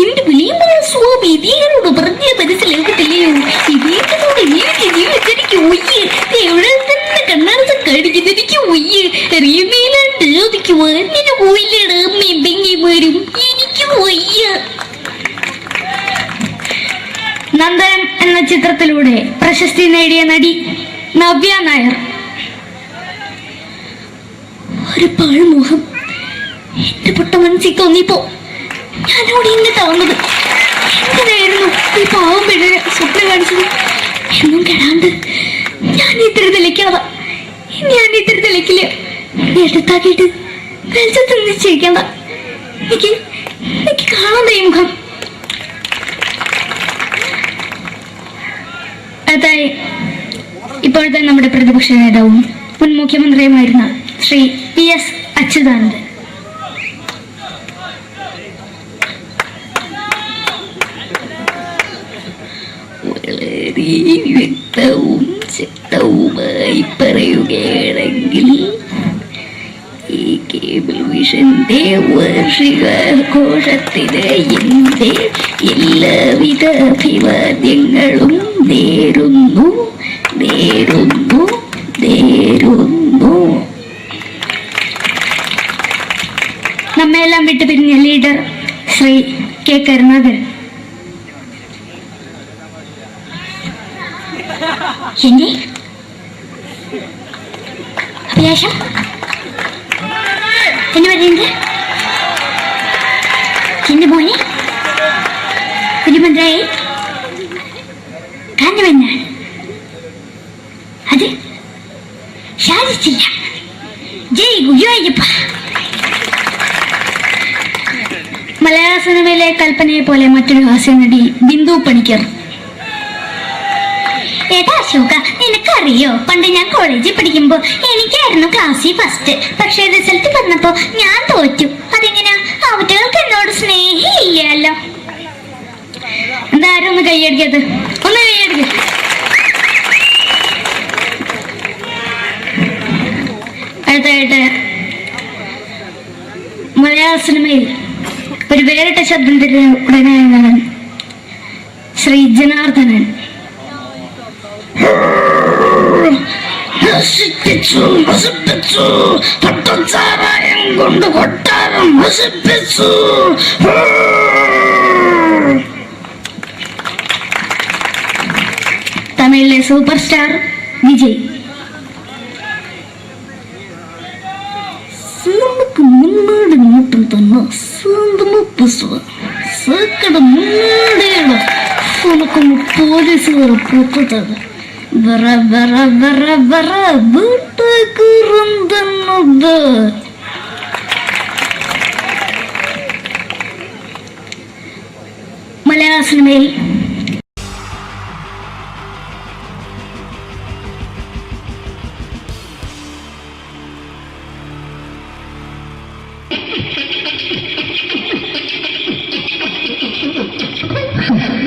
എന്റെ വിളിയുമ്പോൾ സ്വാമി ഇതിനോട് പറഞ്ഞ മനസ്സിലാക്കത്തില്ലയോ? ഇതിനോട് ജീവിച്ചിരിക്കും ഒയ്യ്. എവിടെ തന്നെ കണ്ണാടത്ത് കാണിക്കുന്നത് എനിക്ക് ഒയ്യ്. അറിയുന്നതിലാണ്ട് എനിക്ക് വന്നിന് പോയില്ലേടാ മെമ്പെങ്കിമാരും. എനിക്ക് ഒയ്യ. നന്ദനം എന്ന ചിത്രത്തിലൂടെ പ്രശസ്തി നേടിയ നടി നവ്യ നായർ. ഒരു പാഴ്മോഹം എന്റെ പൊട്ട മനസ്സിൽ തോന്നിയപ്പോ ഞാനവിടെ ഇന്നിട്ടാ വന്നത്. എന്തിനായിരുന്നു ഈ പാവം പിഴയെ സ്വപ്നം കാണിച്ചത്? എന്നും കെടാണ്ട് ഞാൻ ഇത്തിരി തെളിക്കണതാ. ഞാൻ ഇത്തിരി തെളിക്കില്ല. എടുത്താക്കിയിട്ട് വെളിച്ചത്ത് നിശ്ചയിക്കണ്ട. എനിക്ക് കാണാൻ ഈ മുഖം. അതായി ഇപ്പോഴത്തെ നമ്മുടെ പ്രതിപക്ഷ നേതാവും മുൻ മുഖ്യമന്ത്രിയുമായിരുന്ന ശ്രീ PS അച്യുതാനന്ദൻ. വളരെ വ്യക്തവും ശക്തവുമായി പറയുകയാണെങ്കിൽ ഈ കേബിൾ വിഷന്റെ വാർഷികാഘോഷത്തിന് എന്റെ എല്ലാവിധ അഭിവാദ്യങ്ങളും നേരുന്നു. നമ്മയെല്ലാം വിട്ടുപിരിഞ്ഞ ലീഡർ ശ്രീ K. കരുണാകരൻ. എന്റെ അഭിലാഷം എന്ന് പറയുന്നത് എന്റെ മോനെ കുഞ്ഞുമന്ത്രായി കാഞ്ഞവന്നാണ്. അത് സാധിച്ചില്ല. ജയ് ഗുരുവായൂരപ്പ. മലയാള സിനിമയിലെ കൽപ്പനയെ പോലെ മറ്റൊരു ഹാസ്യ നടി ബിന്ദു പണിക്കർ. ഏട്ടാ അശോക, നിനക്കറിയോ, പണ്ട് ഞാൻ കോളേജിൽ പഠിക്കുമ്പോ എനിക്കായിരുന്നു ക്ലാസ്സിൽ ഫസ്റ്റ്. പക്ഷെ റിസൾട്ട് വന്നപ്പോ ഞാൻ തോറ്റു. അതെങ്ങനെയാ? അവറ്റകൾക്ക് എന്നോട് സ്നേഹമില്ലല്ലോ. എന്താരും ഒന്ന് കൈയടിക്കത്? ഒന്ന് കൈയടിക്ക. അടുത്തായിട്ട് മലയാള സിനിമയിൽ ഒരു വേറിട്ട ശബ്ദത്തിന്റെ ഉടനെയാണ് ശ്രീ ജനാർദ്ദനൻ. നശിപ്പിച്ചു പട്ടം ചാരായം ഞാൻ കൊണ്ട് കൊട്ടാരം നശിപ്പിച്ചു. തമിഴിലെ സൂപ്പർ സ്റ്റാർ വിജയ്. നമുക്ക് മുன்னாடி மட்டும் തന്നെ സ്വന്തമാ பேசுவேன். சேக்கட முன்னாடியோட உனக்கு போலீஸுகார கூட்டத்தது வர வர வர வர வீட்டுக்கு இருந்தது. മലയാള സിനിമയിൽ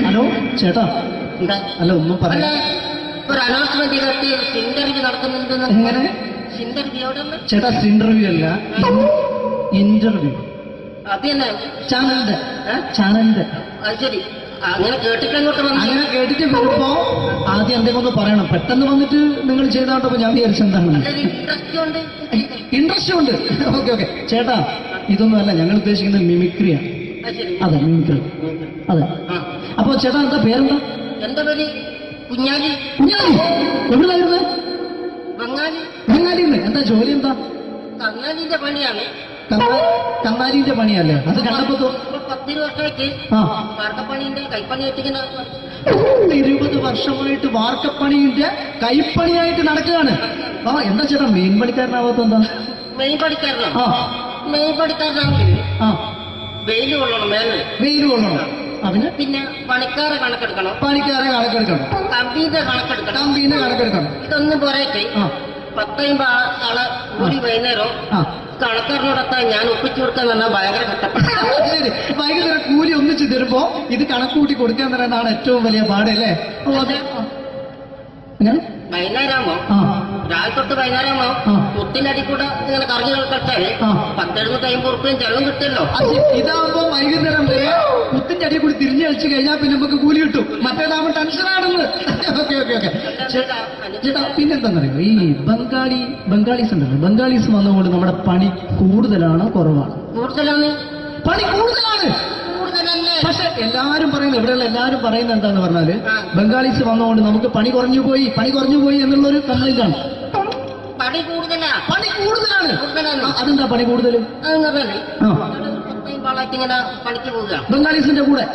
ഹലോ ചേട്ടാ, എന്താ അല്ല ഒന്നും അല്ല, പറയാ. ഒരു അനൗൺസ്മെന്റ് ചെയ്തിട്ട് ഇന്റർവ്യൂ നടക്കുന്നുണ്ടെന്ന്. എങ്ങനെ ഇന്റർവ്യൂ എവിടെ ഉണ്ട്? ചേട്ടാ? ഇന്റർവ്യൂ അല്ല, ഇന്റർവ്യൂ. അത് തന്നെ ചാനലിന്റെ ഏ? ചാനലിന്റെ. അത് ശരി, അങ്ങനെ കേട്ടിട്ട് അങ്ങോട്ട് വന്നു. അങ്ങനെ കേട്ടിട്ട് വരുമ്പോ ആദ്യം എന്തെങ്കിലും ഒന്ന് പറയണം. പെട്ടെന്ന് വന്നിട്ട് നിങ്ങൾ ചെയ്താട്ടപ്പോ ഞാൻ വിചാരിച്ചു എന്താണ് ഇൻട്രസ്റ്റ് ഉണ്ട്. ഇൻട്രസ്റ്റ് ഉണ്ട്. ഓക്കെ ഓക്കെ ചേട്ടാ, ഇതൊന്നും അല്ല ഞങ്ങൾ ഉദ്ദേശിക്കുന്നത് മിമിക്രിയാണ്. അത് ശരി. അതെ, മിമിക്രി. അതെ. ആ. അപ്പൊ ചേട്ടാ എന്താ പേരെന്താ? എന്റെ പേര് കുഞ്ഞാലി. കുഞ്ഞാലി. എവിടെയായിരുന്നു? ബംഗാളി. ബംഗാലിന്ന്. എന്താ ജോലി? എന്താ? കങ്ങാലിന്റെ പണിയാണ്. കന്നാലിന്റെ പണിയല്ലേ? അത് കണ്ടപ്പോ ഇപ്പൊ 10 വർഷമായിട്ട് ആ വാർക്കപ്പണിന്റെ കൈപ്പണിയായിട്ട് ഇങ്ങനെ 20 വർഷമായിട്ട് വാർക്കപ്പണിന്റെ കൈപ്പണിയായിട്ട് നടക്കുകയാണ്. ആ എന്താ ചേട്ടാ മെയിൻ പണിക്കാരനാവാത്ത എന്താ? മെയിൻ പണിക്കാരനാണ്. ആ മെയിൻ പണിക്കാരനാണെങ്കിൽ ആ വെയിൽ കൊള്ളണം മേലെ. വെയിൽ കൊള്ളണം. അതിന് പിന്നെ പണിക്കാരെ കണക്കെടുക്കണം, പണിക്കാരെ കണക്കെടുക്കണം, കമ്പീന്റെ കണക്കെടുക്കണം. കമ്പീനെ കണക്കെടുക്കണം. ഇതൊന്നും പോരായിട്ട് ആ 10-50 ആളെ കൂടി വൈകുന്നേരം ആ കണക്കാരനോടൊത്താൻ ഞാൻ ഒപ്പിച്ചു കൊടുക്കാൻ പറഞ്ഞാൽ ഭയങ്കര കഷ്ടപ്പെട്ടു. ശരി, വൈകുന്നേരം കൂലി ഒന്നിച്ച് തരുമ്പോ ഇത് കണക്കൂട്ടി കൊടുക്കാൻ തരാനാണ് ഏറ്റവും വലിയ പാട് അല്ലേ? ഓ അതെ. എങ്ങനെ വൈകുന്നേരമാകുമ്പോ ആ രാവിലെ തൊട്ട് വൈകുന്നേരമാകുമ്പോ ആ. മുത്തിന്റെ അടി കൂടെ ഇങ്ങനെ കറങ്ങി കളിച്ചാല് ആ. 10-750 റുപ്യയും ചെള്ളം കിട്ടുമല്ലോ. അത് ഇതാവുമ്പോ വൈകുന്നേരം വരെ കുത്തിന്റെ അടി കൂടി തിരിഞ്ഞു കളിച്ച് കഴിഞ്ഞാൽ പിന്നെ നമുക്ക് കൂലി കിട്ടും. മറ്റേതാവുമ്പോ ടെൻഷനാണെന്ന്. ഓക്കെ ഓക്കെ ഓക്കെ ചേട്ടാ, പിന്നെന്താണെന്നറിയോ, ഈ ബംഗാളീസ് ഉണ്ടല്ലോ, ബംഗാളീസ് വന്നുകൊണ്ട് നമ്മുടെ പണി കൂടുതലാണ് കുറവാണ്? കൂടുതലാണ്. പണി കൂടുതലാണ്. കൂടുതലല്ലേ? പക്ഷെ എല്ലാരും പറയുന്നത്, ഇവിടെയുള്ള എല്ലാരും പറയുന്നത് എന്താന്ന് പറഞ്ഞാല് ആ. ബംഗാളീസ് വന്നുകൊണ്ട് നമുക്ക് പണി കുറഞ്ഞു പോയി എന്നുള്ളൊരു കംപ്ലൈന്റ് ആണ്. പണി കൂടുതലാ. പണി കൂടുതലാണ്. കൂടുതലാണ്. അതെന്താ പണി കൂടുതൽ? അതെന്ന് പറഞ്ഞാല് ആ 10 ആളായിട്ട് ഇങ്ങനെ പണിക്ക് പോവുക. ബംഗാളീസിന്റെ കൂടെ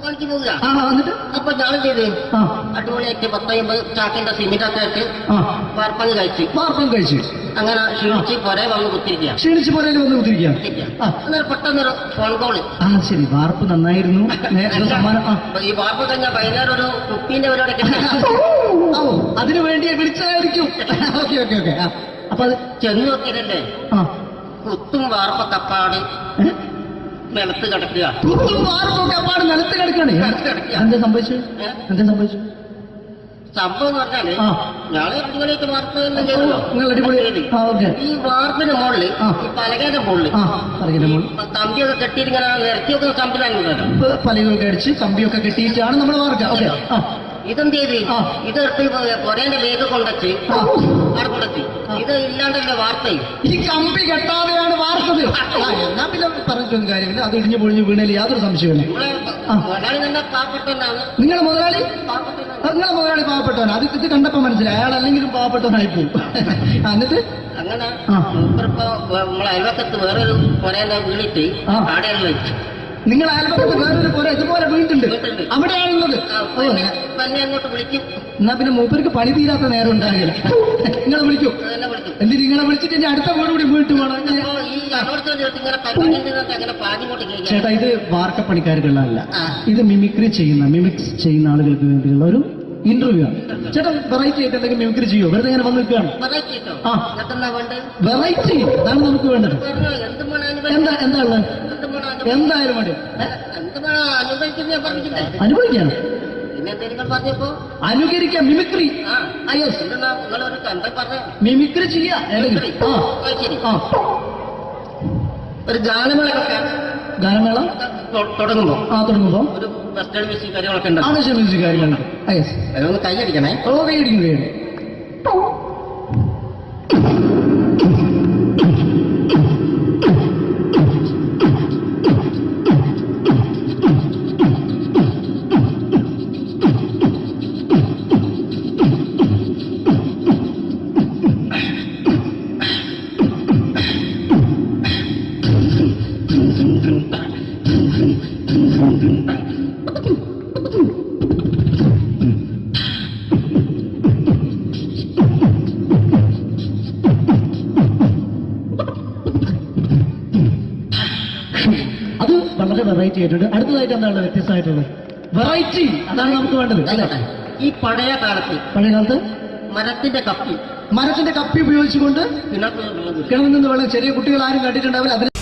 പണിക്ക് പോവുക. ആ എന്നിട്ട് അപ്പൊ ഞാൻ ചെയ്ത് ആ അടിപൊളിയായിട്ട് 10-50 ചാക്കിന്റെ സിമെന്റൊക്കെ ആയിട്ട് ആ വാർപ്പങ്ങ് കഴിച്ച് വാർപ്പം കഴിച്ച് അങ്ങനെ ക്ഷീണിച്ച് പൊരേ വന്ന് കുത്തിരിക്കുക. ക്ഷീണിച്ച് പോരേലും വന്ന് കുത്തിരിക്കുകയാണ്. ആ അന്നേരം പെട്ടെന്നൊരു ഫോൺ കോള്. ആ ശരി, വാർപ്പ് നന്നായിരുന്നു. നേരത്തെ സമ്മാനം. ആ ഈ വാർപ്പ് കഴിഞ്ഞാൽ വൈകുന്നേരം ഒരു കുപ്പീന്റെ പരിപാടി ഓ അതിനു വേണ്ടി വിളിച്ചതായിരിക്കും. Okay okay okay. അപ്പൊ അത് ചെന്ന് നോക്കിയതല്ലേ ആ കുത്തും വാർപ്പൊക്കെ അപ്പാട് നിലത്ത് കിടക്കുക. കുത്തും വാർപ്പൊക്കെ അപ്പാട് നിലത്ത് കിടക്കാണ്. എന്താ സംഭവിച്ചു? സംഭവം എന്ന് പറഞ്ഞാല് ആ. ഞാള് അടിപൊളിയായിട്ട് വാർപ്പ് എല്ലാം ചെയ്തല്ലോ. നിങ്ങൾ അടിപൊളി. ആ ഓക്കെ. ഈ വാർപ്പിന് മുകളില് ആ. ഈ പലകയുടെ മുകളില് ആ അറിയില്ല മോൾ. കമ്പിയൊക്കെ കെട്ടിയിട്ട് ഇങ്ങനെ നിരത്തി വെക്കുന്ന കമ്പിലാണ്. പലകൊക്കെ അടിച്ച് കമ്പിയൊക്കെ കെട്ടിയിട്ടാണ് നമ്മൾ വാർക്കുക. ഓക്കെ. ആ ഇതെന്ത് ചെയ്ത് ആ. ഇതെടുത്ത് പൊരേന്റെ വേഗം കൊണ്ടുവച്ച് ആ. അവിടെ കൊണ്ടെത്തി. ഇത് ഇല്ലാണ്ടല്ലേ വാർത്തയും. ഈ കമ്പി കെട്ടാതെയാണ് വാർത്തത്. എന്നാ പിന്നെ പറഞ്ഞിട്ടൊന്നും കാര്യമില്ല. അത് ഇടിഞ്ഞു പൊളിഞ്ഞു വീണേല് യാതൊരു സംശയമില്ല. ആ. മുതലാളി തന്നെ പാവപ്പെട്ടവനാണ്. നിങ്ങളെ മുതലാളി പാവപ്പെട്ടവനാണ്. അത് ഇത് കണ്ടപ്പോ മനസ്സിലായി അയാൾ അല്ലെങ്കിലും പാവപ്പെട്ടവനായി പോകും. എന്നിട്ട് അങ്ങനെ ആ. മൂപ്പരിപ്പോ നമ്മളെ അയൽവക്കത്ത് വേറൊരു പൊരേന്റെ വീണിട്ട് ആ. ആടെയാണ് വെച്ചു. നിങ്ങൾ അയൽപക്കത്ത് വേറൊരു പോലെ ഇതുപോലെ വീണ്ടുണ്ട്, അവിടെയാണുള്ളത്. ഓ തന്നെ അങ്ങോട്ട് വിളിക്കും. എന്നാ പിന്നെ മൂപ്പർക്ക് പണി തീരാത്ത നേരം ഉണ്ടാകില്ല. നിങ്ങളെ വിളിക്കൂ. തന്നെ വിളിക്കും. എന്തിന് നിങ്ങളെ വിളിച്ചിട്ട് ഇനി അടുത്ത വീട് കൂടി വീട്ടു പോകണം. അപ്പോ ഈ അനോടത്തോട് ചേർത്ത് ഇങ്ങനെ പറ്റിട്ട് അങ്ങനെ പാഞ്ഞിങ്ങോട്ട് കഴിക്കാം. ചേട്ടാ, ഇത് വാർക്കപ്പണിക്കാർക്കുള്ളതല്ല. ആ. ഇത് മിമിക്സ് ചെയ്യുന്ന ആളുകൾക്ക് വേണ്ടിയുള്ള ഒരു ഇന്റർവ്യൂ ആണ്. ചേട്ടാ വെറൈറ്റി ആയിട്ട് എന്തെങ്കിലും മിമിക്രി ചെയ്യോ? വെറുതെ ഇങ്ങനെ വന്ന് നിൽക്കുകയാണ്. വെറൈറ്റി കേട്ടോ. ആ. ഇതൊക്കെന്നാ വേണ്ടത്? വെറൈറ്റി അതാണ് നമുക്ക് വേണ്ടത്. പറഞ്ഞോ എന്ത് വേണം എന്താ ഉള്ളത്? എന്തായാലും മതി. എന്ത് വേണം അനുഭവിക്കുന്ന ഞാൻ പറഞ്ഞില്ലേ? അനുഭവിക്കാണ്. പിന്നെ എന്തെങ്കിലും പറഞ്ഞപ്പോ അനുകരിക്കാം. മിമിക്രി. ആ യെസ്. എന്തെന്നാ നിങ്ങളൊരു എന്താ പറഞ്ഞ മിമിക്രി ചെയ്യാ. ശരി. ഒരു ഗാനമേള ഗാനമേള തുടങ്ങുമ്പോ തുടങ്ങുമ്പോ ഒരു വെസ്റ്റേൺ മ്യൂസിക് കാര്യങ്ങളൊക്കെ ഉണ്ട്. ആവശ്യം മ്യൂസിക് കാര്യങ്ങളുണ്ട്. അതൊന്ന് കൈയടിക്കണേ. ഓ കൈയടിക്കും. വെറൈറ്റി ആയിട്ടുണ്ട്. അടുത്തതായിട്ട് എന്താണ് വ്യത്യസ്തമായിട്ടുള്ളത്? വെറൈറ്റി, അതാണ് നമുക്ക് വേണ്ടത് അല്ലേ? ഈ പഴയ കാലത്ത് മരത്തിന്റെ കപ്പി ഉപയോഗിച്ചുകൊണ്ട് കിണറ്റിൽ കിണറിൽ നിന്ന് വെള്ളം ചെറിയ കുട്ടികൾ ആരും കണ്ടിട്ടുണ്ടാവില്ല.